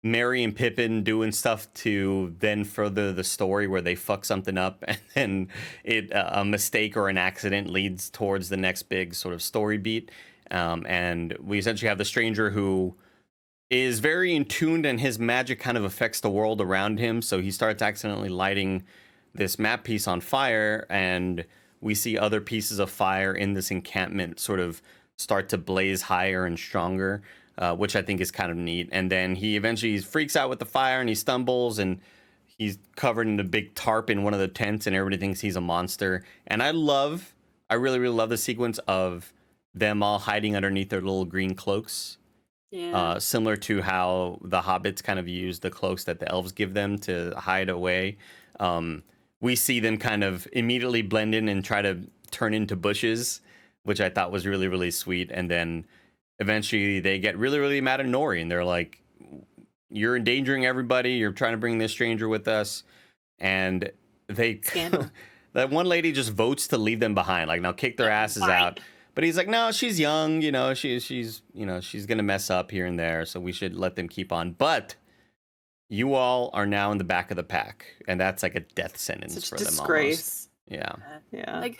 Merry and Pippin doing stuff to then further the story where they fuck something up, and then a mistake or an accident leads towards the next big sort of story beat. And we essentially have the stranger who is very in tune, and his magic kind of affects the world around him. So he starts accidentally lighting this map piece on fire, and we see other pieces of fire in this encampment sort of start to blaze higher and stronger, which I think is kind of neat. And then he eventually freaks out with the fire, and he stumbles, and he's covered in a big tarp in one of the tents, and everybody thinks he's a monster. And I really, really love the sequence of them all hiding underneath their little green cloaks. Yeah. Similar to how the hobbits kind of use the cloaks that the elves give them to hide away. We see them kind of immediately blend in and try to turn into bushes, which I thought was really, really sweet. And then eventually they get really, really mad at Nori, and they're like, you're endangering everybody. You're trying to bring this stranger with us. And Scandal. That one lady just votes to leave them behind. Like, now kick their asses out. But he's like, no, she's young, she's gonna mess up here and there, so we should let them keep on. But you all are now in the back of the pack, and that's like a death sentence for them. Disgrace. Almost. Yeah. Like,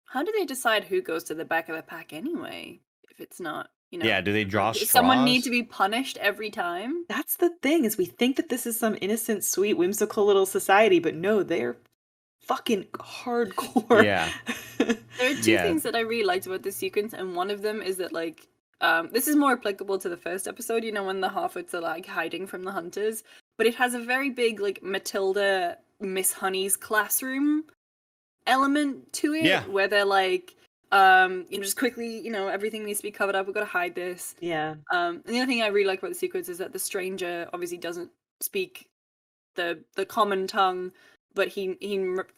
how do they decide who goes to the back of the pack anyway? If it's not, Yeah, do they draw straws? Does someone need to be punished every time? That's the thing, is we think that this is some innocent, sweet, whimsical little society, but no, they're fucking hardcore. Yeah. There are two things that I really liked about this sequence, and one of them is that, like, this is more applicable to the first episode, when the Harfoots are, like, hiding from the hunters, but it has a very big, like, Matilda, Miss Honey's classroom element to it, where they're like, just quickly, everything needs to be covered up, we've got to hide this. Yeah. And the other thing I really like about the sequence is that the stranger obviously doesn't speak the common tongue, but he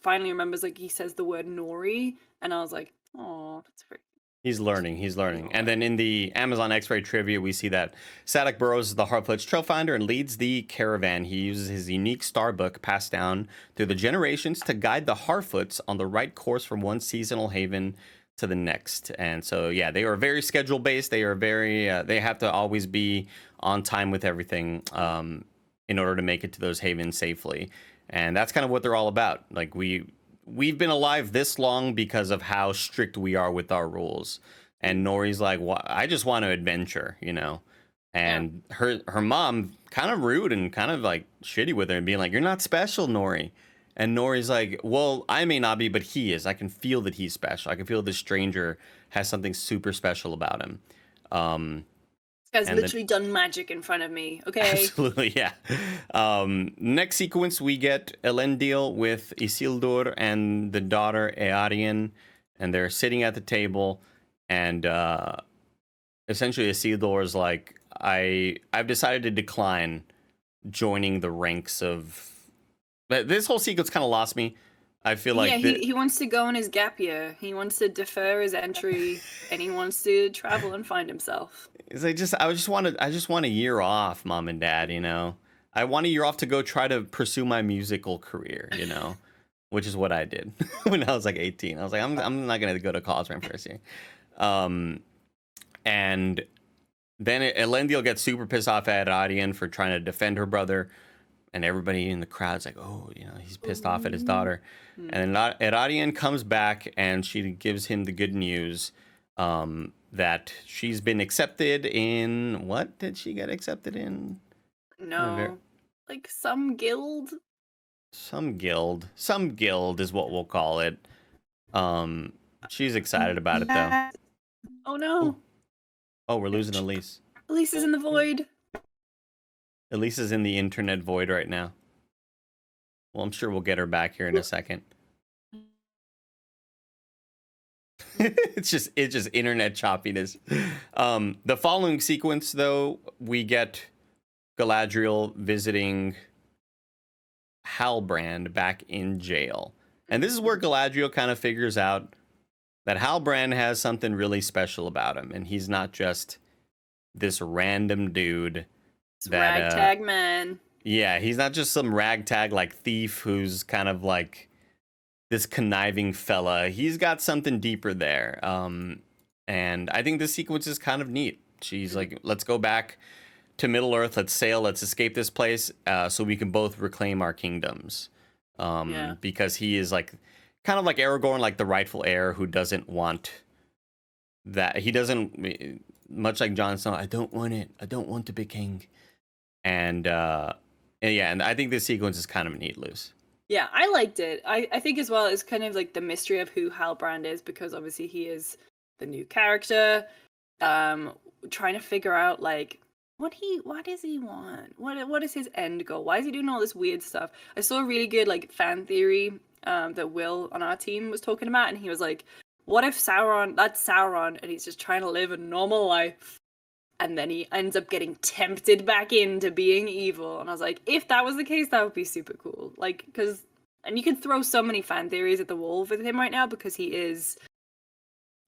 finally remembers, like, he says the word Nori, and I was like, oh, that's very... He's learning. And then in the Amazon X-Ray trivia, we see that Sadok Burrows is the Harfoot's trailfinder and leads the caravan. He uses his unique star book passed down through the generations to guide the Harfoots on the right course from one seasonal haven to the next. And so, they are very schedule-based. They are very, they have to always be on time with everything in order to make it to those havens safely. And that's kind of what they're all about. Like, we've been alive this long because of how strict we are with our rules. And Nori's like, I just want to adventure, And her mom kind of rude and kind of like shitty with her and being like, you're not special, Nori. And Nori's like, well, I may not be, but he is. I can feel that he's special. I can feel this stranger has something super special about him. This guy's literally done magic in front of me. Okay. Absolutely, yeah. Next sequence, we get Elendil with Isildur and the daughter Eärien, and they're sitting at the table, and essentially Isildur is like, I've decided to decline joining the ranks of. But this whole sequence kind of lost me. I feel like he wants to go on his gap year. He wants to defer his entry, and he wants to travel and find himself. It's like I just want a year off, Mom and Dad. You know, I want a year off to go try to pursue my musical career. You know, which is what I did when I was like 18. I was like, I'm not gonna go to college my first year. And then Elendil gets super pissed off at Arandir for trying to defend her brother. And everybody in the crowd's like, oh, you know, he's pissed off at his daughter. And then Arandir comes back and she gives him the good news that she's been accepted in... What did she get accepted in? No, like some guild? Some guild. Some guild is what we'll call it. She's excited about it, though. Oh, no. Oh, we're losing Elyse. Elyse is in the void. Elyse is in the internet void right now. Well, I'm sure we'll get her back here in a second. It's just internet choppiness. The following sequence, though, we get Galadriel visiting Halbrand back in jail. And this is where Galadriel kind of figures out that Halbrand has something really special about him. And he's not just this random dude. Ragtag man. Yeah, he's not just some ragtag like thief who's kind of like this conniving fella. He's got something deeper there. And I think this sequence is kind of neat. She's like, let's go back to Middle Earth. Let's sail. Let's escape this place so we can both reclaim our kingdoms. Because he is like kind of like Aragorn, like the rightful heir who doesn't want that. He doesn't, much like Jon Snow, I don't want it. I don't want to be king. And I think this sequence is kind of neat, Luce. Yeah, I liked it. I think as well it's kind of like the mystery of who Halbrand is, because obviously he is the new character. Trying to figure out like what does he want? What is his end goal? Why is he doing all this weird stuff? I saw a really good like fan theory that Will on our team was talking about, and he was like, what if that's Sauron and he's just trying to live a normal life? And then he ends up getting tempted back into being evil. And I was like, if that was the case, that would be super cool. Like, and you can throw so many fan theories at the wall with him right now because he is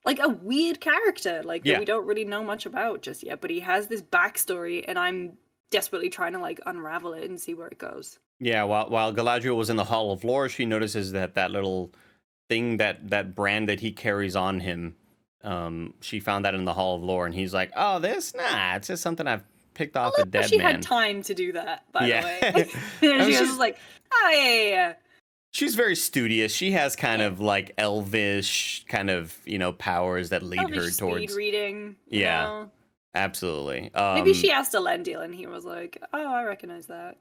like a weird character, like that we don't really know much about just yet. But he has this backstory, and I'm desperately trying to like unravel it and see where it goes. Yeah, while Galadriel was in the Hall of Lore, she notices that little thing, that brand that he carries on him. She found that in the Hall of Lore, and he's like, "Oh, it's just something I've picked off a dead man." She had time to do that, by the way. She was like, "Oh yeah." She's very studious. She has kind of like elvish kind of powers that lead her towards speed reading. Yeah, absolutely. Maybe she asked Elendil, and he was like, "Oh, I recognize that."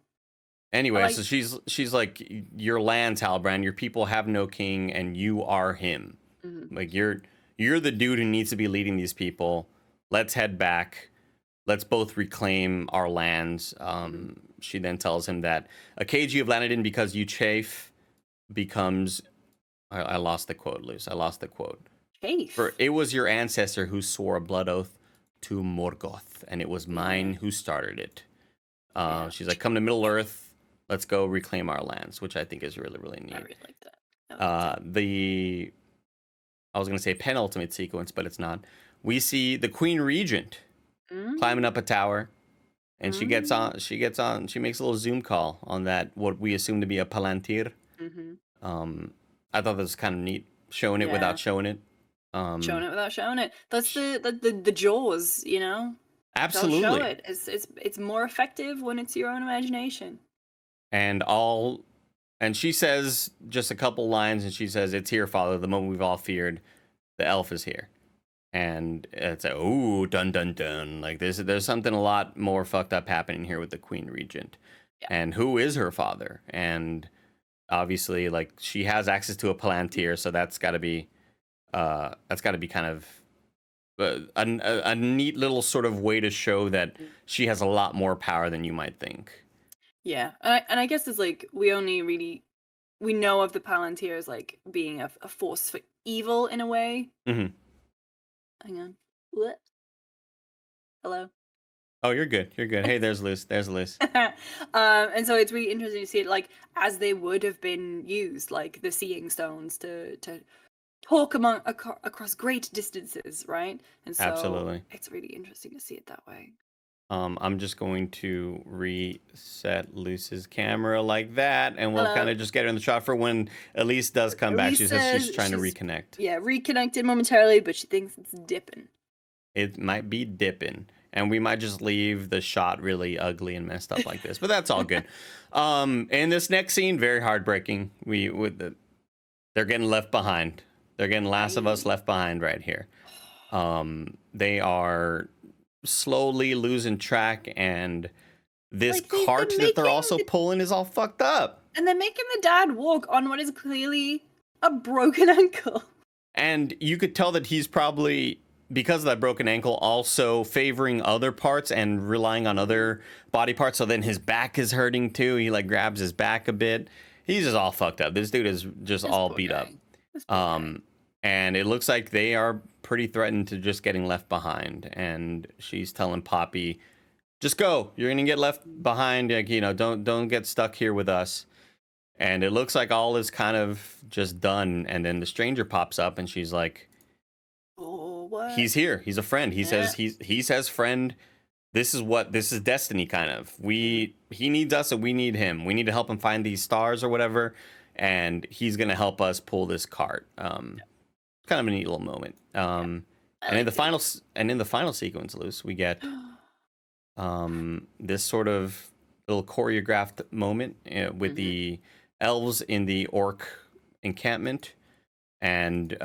Anyway, so she's like, "Your lands, Halbrand. Your people have no king, and you are him. Mm-hmm. Like You're the dude who needs to be leading these people. Let's head back. Let's both reclaim our lands." She then tells him that a cage you have landed in because you chafe becomes... I lost the quote, Luce. I lost the quote. Chafe? For it was your ancestor who swore a blood oath to Morgoth, and it was mine who started it. She's like, come to Middle Earth. Let's go reclaim our lands, which I think is really, really neat. I really like that. I was going to say penultimate sequence, but it's not. We see the Queen Regent climbing up a tower, and she makes a little Zoom call on that, what we assume to be a palantir. Mm-hmm. I thought that was kind of neat, showing it without showing it. Showing it without showing it. That's the Jaws, Absolutely. Don't show it. It's more effective when it's your own imagination. And she says just a couple lines, and she says, "It's here, Father, the moment we've all feared. The elf is here." And it's like, ooh, dun, dun, dun. Like, there's something a lot more fucked up happening here with the Queen Regent. Yeah. And who is her father? And obviously, like, she has access to a palantir, so that's got to be kind of a neat little sort of way to show that she has a lot more power than you might think. Yeah, and I guess it's like we know of the Palantir as like being a force for evil in a way. Mm-hmm. Hang on. What? Hello. Oh, you're good. You're good. Hey, there's Luce. There's Luce. And so it's really interesting to see it like as they would have been used, like the seeing stones to talk across great distances, right? And so Absolutely. it's really interesting to see it that way. I'm just going to reset Luce's camera like that, and we'll kind of just get her in the shot for when Elyse does come back. She says she's trying to reconnect. Yeah, reconnected momentarily, but she thinks it's dipping. It might be dipping, and we might just leave the shot really ugly and messed up like this, but that's all good. In this next scene, very heartbreaking. They're getting left behind. They're getting Last of Us left behind right here. They are slowly losing track, and this cart that they're also pulling is all fucked up. And they're making the dad walk on what is clearly a broken ankle. And you could tell that he's probably, because of that broken ankle, also favoring other parts and relying on other body parts. So then his back is hurting too. He like grabs his back a bit. He's just all fucked up. This dude is just all beat up. And it looks like they are pretty threatened to just getting left behind. And she's telling Poppy, just go. You're going to get left behind. Like, you know, don't get stuck here with us. And it looks like all is kind of just done. And then the stranger pops up and she's like, oh, what? He's here. He's a friend. He says, he says, friend, this is destiny kind of. He needs us and we need him. We need to help him find these stars or whatever. And he's going to help us pull this cart. Kind of a neat little moment. And in the final sequence, Luce, we get this sort of little choreographed moment with the elves in the orc encampment, and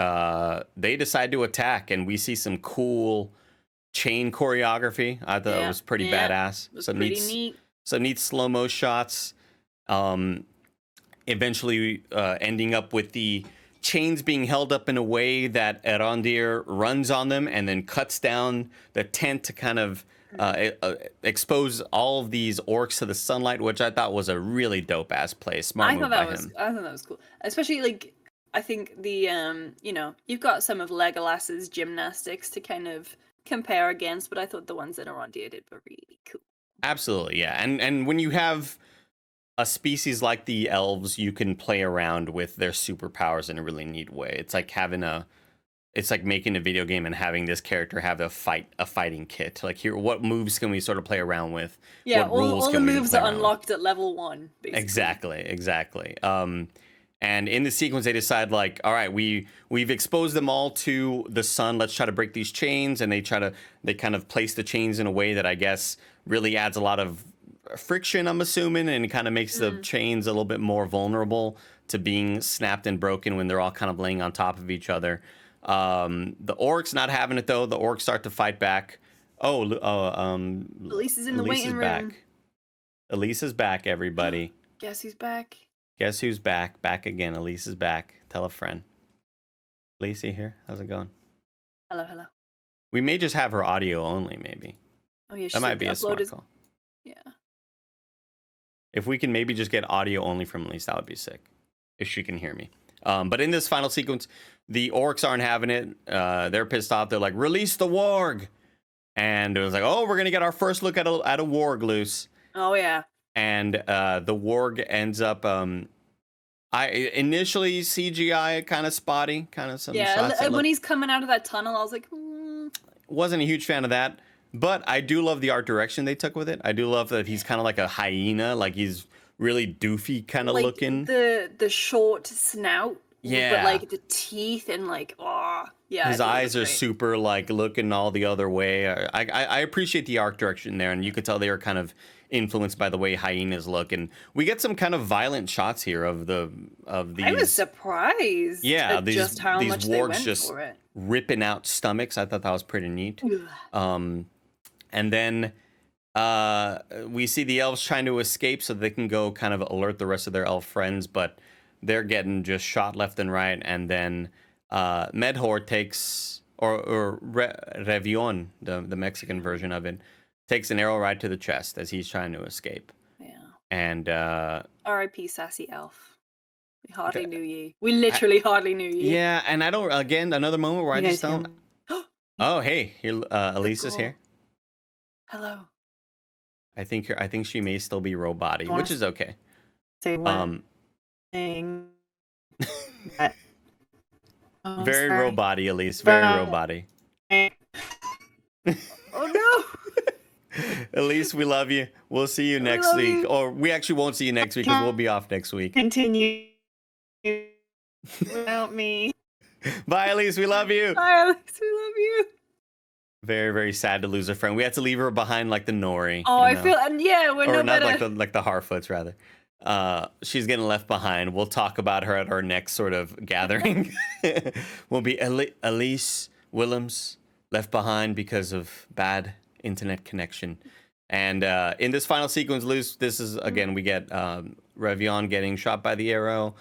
they decide to attack, and we see some cool chain choreography. I thought it was pretty badass. It was pretty neat. Some neat slow-mo shots. Eventually ending up with the chains being held up in a way that Arandir runs on them and then cuts down the tent to kind of expose all of these orcs to the sunlight, which I thought was a really dope ass play. Smart move by him. I thought that was cool, especially like I think the you've got some of Legolas's gymnastics to kind of compare against, but I thought the ones that Arandir did were really cool. Absolutely, yeah, and when you have a species like the elves, you can play around with their superpowers in a really neat way. It's like it's like making a video game and having this character have a fighting kit. Like, here, what moves can we sort of play around with? Yeah, all the moves are unlocked at level 1, basically. Exactly. And in the sequence, they decide, like, all right, we've exposed them all to the sun. Let's try to break these chains. And they kind of place the chains in a way that I guess really adds a lot of friction, I'm assuming, and it kind of makes the chains a little bit more vulnerable to being snapped and broken when they're all kind of laying on top of each other. The orcs not having it though. The orcs start to fight back. Elyse is in the waiting room. Elyse is back, everybody. Guess who's back? Guess who's back? Back again. Elyse is back. Tell a friend. Elyse, you here? How's it going? Hello. We may just have her audio only, maybe. Oh yeah, that might be a smart call. Yeah. If we can maybe just get audio only from Elyse, that would be sick. If she can hear me. But in this final sequence, the orcs aren't having it. They're pissed off. They're like, release the warg. And it was like, oh, we're going to get our first look at a warg, Luce. Oh, yeah. And the warg ends up... initially CGI kind of spotty. Kind of some shots. When he's coming out of that tunnel, I was like... Wasn't a huge fan of that. But I do love the art direction they took with it. I do love that he's kind of like a hyena. Like, he's really doofy kind of looking. The short snout. Yeah. But, like, the teeth and, like, his eyes are super, like, looking all the other way. I appreciate the art direction there, and you could tell they were kind of influenced by the way hyenas look. And we get some kind of violent shots here of these... I was surprised at just how much they went just for it. Ripping out stomachs. I thought that was pretty neat. And then we see the elves trying to escape so they can go kind of alert the rest of their elf friends, but they're getting just shot left and right. And then Medhor takes, or Revion, the Mexican version of it, takes an arrow right to the chest as he's trying to escape. Yeah. And R.I.P. Sassy Elf. We hardly knew ye. We literally hardly knew ye. Yeah, and I don't. Again, another moment where I just don't. Oh, hey, here, Elyse is here. Hello. I think she may still be robot-y, which is okay. Say one thing. That... Oh, very sorry. robot-y, Elyse. Very robot-y. Oh no. Elyse, we love you. We'll see you next week. Or we actually won't see you next week because we'll be off next week. Continue without me. Bye, Elyse. We love you. Bye, Alex. We love you. Very, very sad to lose a friend. We had to leave her behind like the Nori. Oh, I feel, and yeah, we're or no not better. like the Harfoots, rather. She's getting left behind. We'll talk about her at our next sort of gathering. We'll be Elyse Willems left behind because of bad internet connection. And in this final sequence, Luce, this is, again, we get Revion getting shot by the arrow.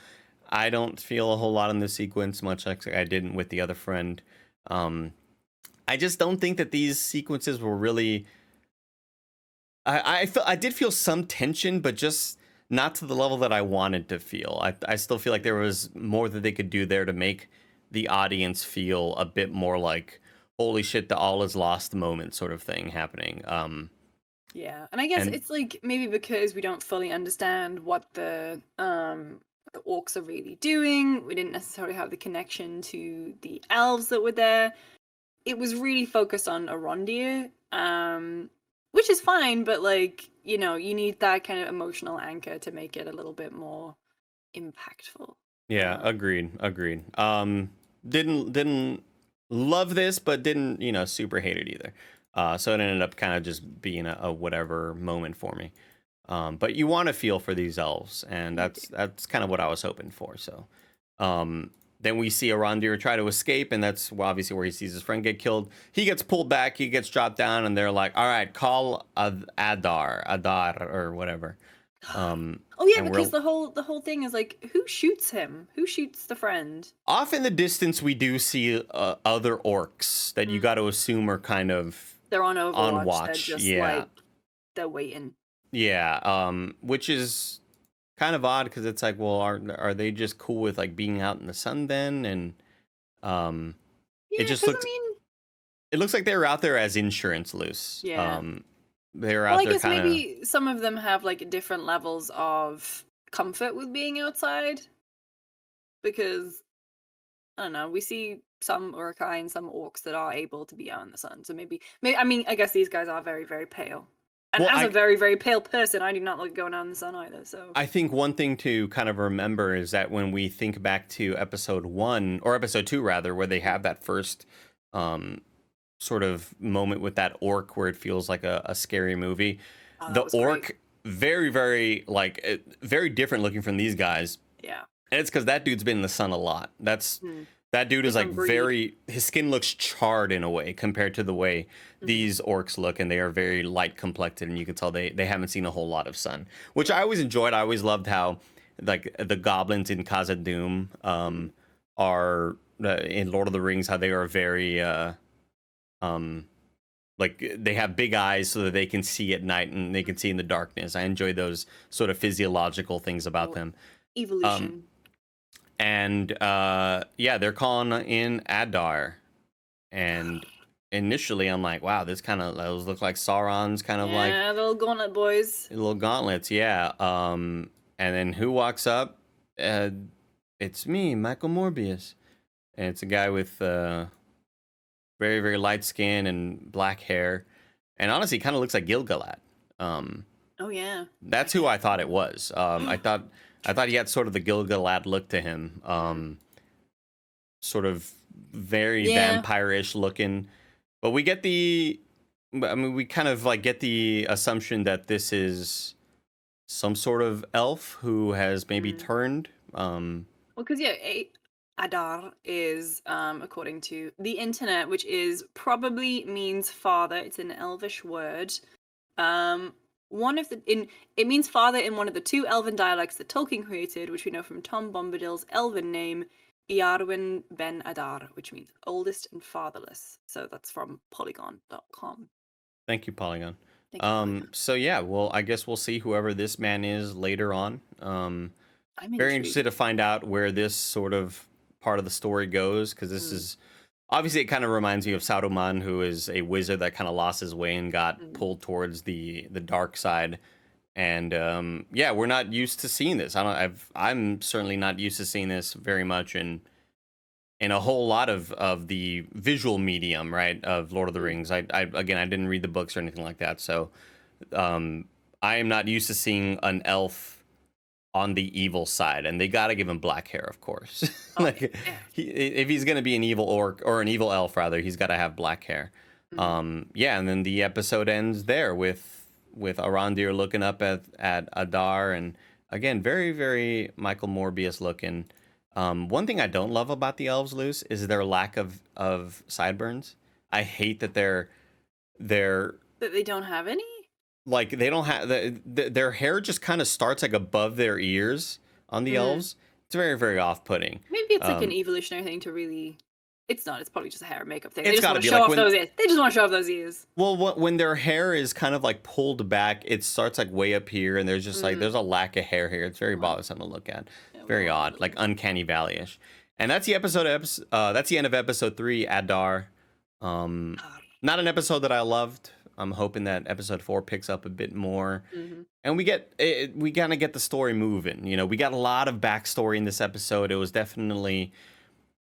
I don't feel a whole lot in this sequence, much like I didn't with the other friend. I just don't think that these sequences were really... I did feel some tension, but just not to the level that I wanted to feel. I still feel like there was more that they could do there to make the audience feel a bit more like, holy shit, the all is lost moment sort of thing happening. Yeah, and I guess it's like maybe because we don't fully understand what the orcs are really doing. We didn't necessarily have the connection to the elves that were there. It was really focused on Arandir, which is fine, but like, you know, you need that kind of emotional anchor to make it a little bit more impactful. Yeah, agreed. Didn't love this, but didn't, you know, super hate it either. So it ended up kind of just being a whatever moment for me. But you want to feel for these elves, and that's kind of what I was hoping for. So then we see Arandir try to escape, and that's obviously where he sees his friend get killed. He gets pulled back, he gets dropped down, and they're like, all right, call Adar, or whatever. Oh yeah, because the whole thing is like, who shoots him? Who shoots the friend? Off in the distance, we do see other orcs that you got to assume are kind of... They're on Overwatch. On watch, they're just like, they're waiting. Yeah, which is kind of odd because it's like, well, are they just cool with like being out in the sun then? And it just looks... it looks like they were out there as insurance, Loose. Yeah. They're out there kind of... maybe some of them have like different levels of comfort with being outside. Because, I don't know, we see some Uruk-hai and some orcs that are able to be out in the sun. So maybe I mean, I guess these guys are very, very pale. And as a very, very pale person, I do not like going out in the sun either. So I think one thing to kind of remember is that when we think back to episode 1, or episode 2 rather, where they have that first sort of moment with that orc where it feels like a scary movie. The orc, great. Very, very, like, very different looking from these guys. Yeah. And it's because that dude's been in the sun a lot. That dude is like his skin looks charred in a way compared to the way these orcs look, and they are very light complected, and you can tell they haven't seen a whole lot of sun, which I always enjoyed. I always loved how like the goblins in Khazad-dûm are in Lord of the Rings, how they are very like they have big eyes so that they can see at night and they can see in the darkness. I enjoy those sort of physiological things about them. Evolution. And yeah, they're calling in Adar, and initially I'm like, wow, those look like Sauron's kind of like the little gauntlet boys. Little gauntlets, yeah. And then who walks up? It's me, Michael Morbius, and it's a guy with very, very light skin and black hair, and honestly, kind of looks like Gil-galad. Oh yeah, that's who I thought it was. I thought he had sort of the Gil-galad look to him, sort of very vampire-ish looking. But we get we kind of like get the assumption that this is some sort of elf who has maybe turned. Well, because Adar is, according to the internet, which is probably means father. It's an elvish word. It means father in one of the 2 elven dialects that Tolkien created, which we know from Tom Bombadil's elven name, Iarwen ben Adar, which means oldest and fatherless. So that's from Polygon.com. Thank you, Polygon. So yeah, well, I guess we'll see whoever this man is later on. I'm very interested to find out where this sort of part of the story goes, because this is obviously it kind of reminds me of Saruman, who is a wizard that kind of lost his way and got pulled towards the dark side. And yeah, we're not used to seeing this. I'm certainly not used to seeing this very much in a whole lot of the visual medium, right, of Lord of the Rings. I didn't read the books or anything like that, so I am not used to seeing an elf on the evil side, and they gotta give him black hair, of course. Like, if he's gonna be an evil orc or an evil elf, rather, he's gotta have black hair. Yeah, and then the episode ends there with Arandir looking up at Adar, and again, very, very Michael Morbius looking. One thing I don't love about the elves, Luce, is their lack of sideburns. I hate that that they don't have any. Like, they don't have their hair just kind of starts like above their ears on the elves. It's very, very off-putting. Maybe it's like an evolutionary thing to really. It's not. It's probably just a hair and makeup thing. They It's just want gotta to be show like off those ears. They just want to show off those ears. Well, when their hair is kind of like pulled back, it starts like way up here, and there's just like there's a lack of hair here. It's very bothersome to look at. Very odd, like uncanny valley-ish. And that's the that's the end of episode 3, Adar. Not an episode that I loved. I'm hoping that episode 4 picks up a bit more, and we kind of get the story moving. You know, we got a lot of backstory in this episode. It was definitely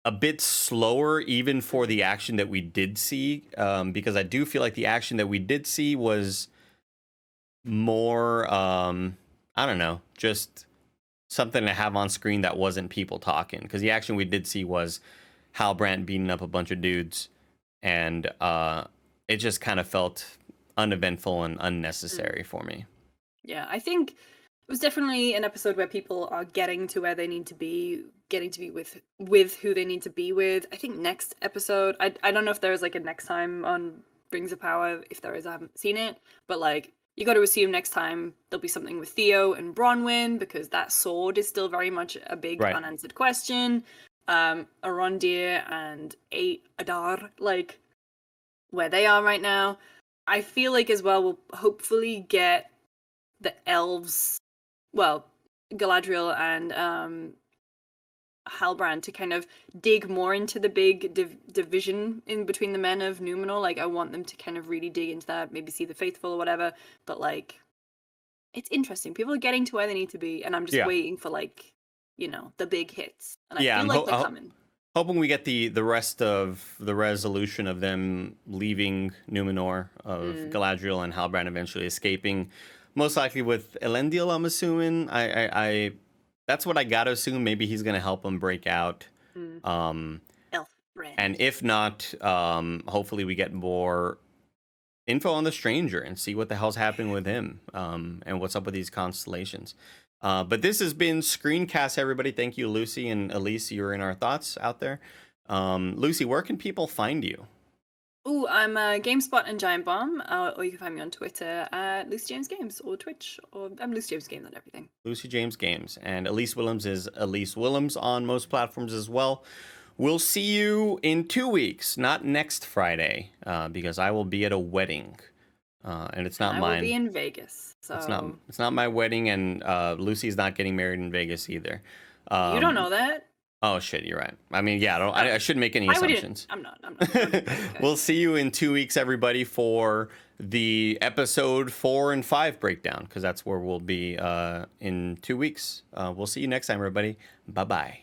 a bit slower, even for the action that we did see, because I do feel like the action that we did see was more, I don't know, just something to have on screen that wasn't people talking. Because the action we did see was Halbrand beating up a bunch of dudes, and it just kind of felt uneventful and unnecessary for me. Yeah, I think it was definitely an episode where people are getting to where they need to be, with who they need to be with. I think next episode, I don't know if there is like a next time on Rings of Power. If there is, I haven't seen it, but like, you got to assume next time there'll be something with Theo and Bronwyn, because that sword is still very much a big unanswered question. Arandir and Adar, like, where they are right now. I feel like as well we'll hopefully get the elves, well, Galadriel and Halbrand to kind of dig more into the big division in between the men of Numenor. Like, I want them to kind of really dig into that, maybe see the faithful or whatever. But like, it's interesting. People are getting to where they need to be, and I'm just waiting for, like, you know, the big hits. And I feel like they're coming. Hoping we get the rest of the resolution of them leaving Numenor, of Galadriel and Halbrand eventually escaping, most likely with Elendil, I'm assuming. I that's what I gotta assume. Maybe he's gonna help them break out. Elf brand. And if not, hopefully we get more info on the stranger and see what the hell's happening with him, and what's up with these constellations. But this has been Screencast, everybody. Thank you, Lucy and Elyse. You're in our thoughts out there. Lucy, where can people find you? Ooh, I'm GameSpot and Giant Bomb, or you can find me on Twitter at Lucy James Games, or Twitch, or I'm Lucy James Games on everything. Lucy James Games. And Elyse Willems is Elyse Willems on most platforms as well. We'll see you in 2 weeks, not next Friday, because I will be at a wedding. And it's not mine. I will be in Vegas. So it's not my wedding, and Lucy's not getting married in Vegas either. You don't know that. Oh shit, you're right. I mean, yeah, I shouldn't make any assumptions. I'm not. Okay. We'll see you in 2 weeks, everybody, for the episode 4 and 5 breakdown, because that's where we'll be in 2 weeks. We'll see you next time, everybody. Bye bye.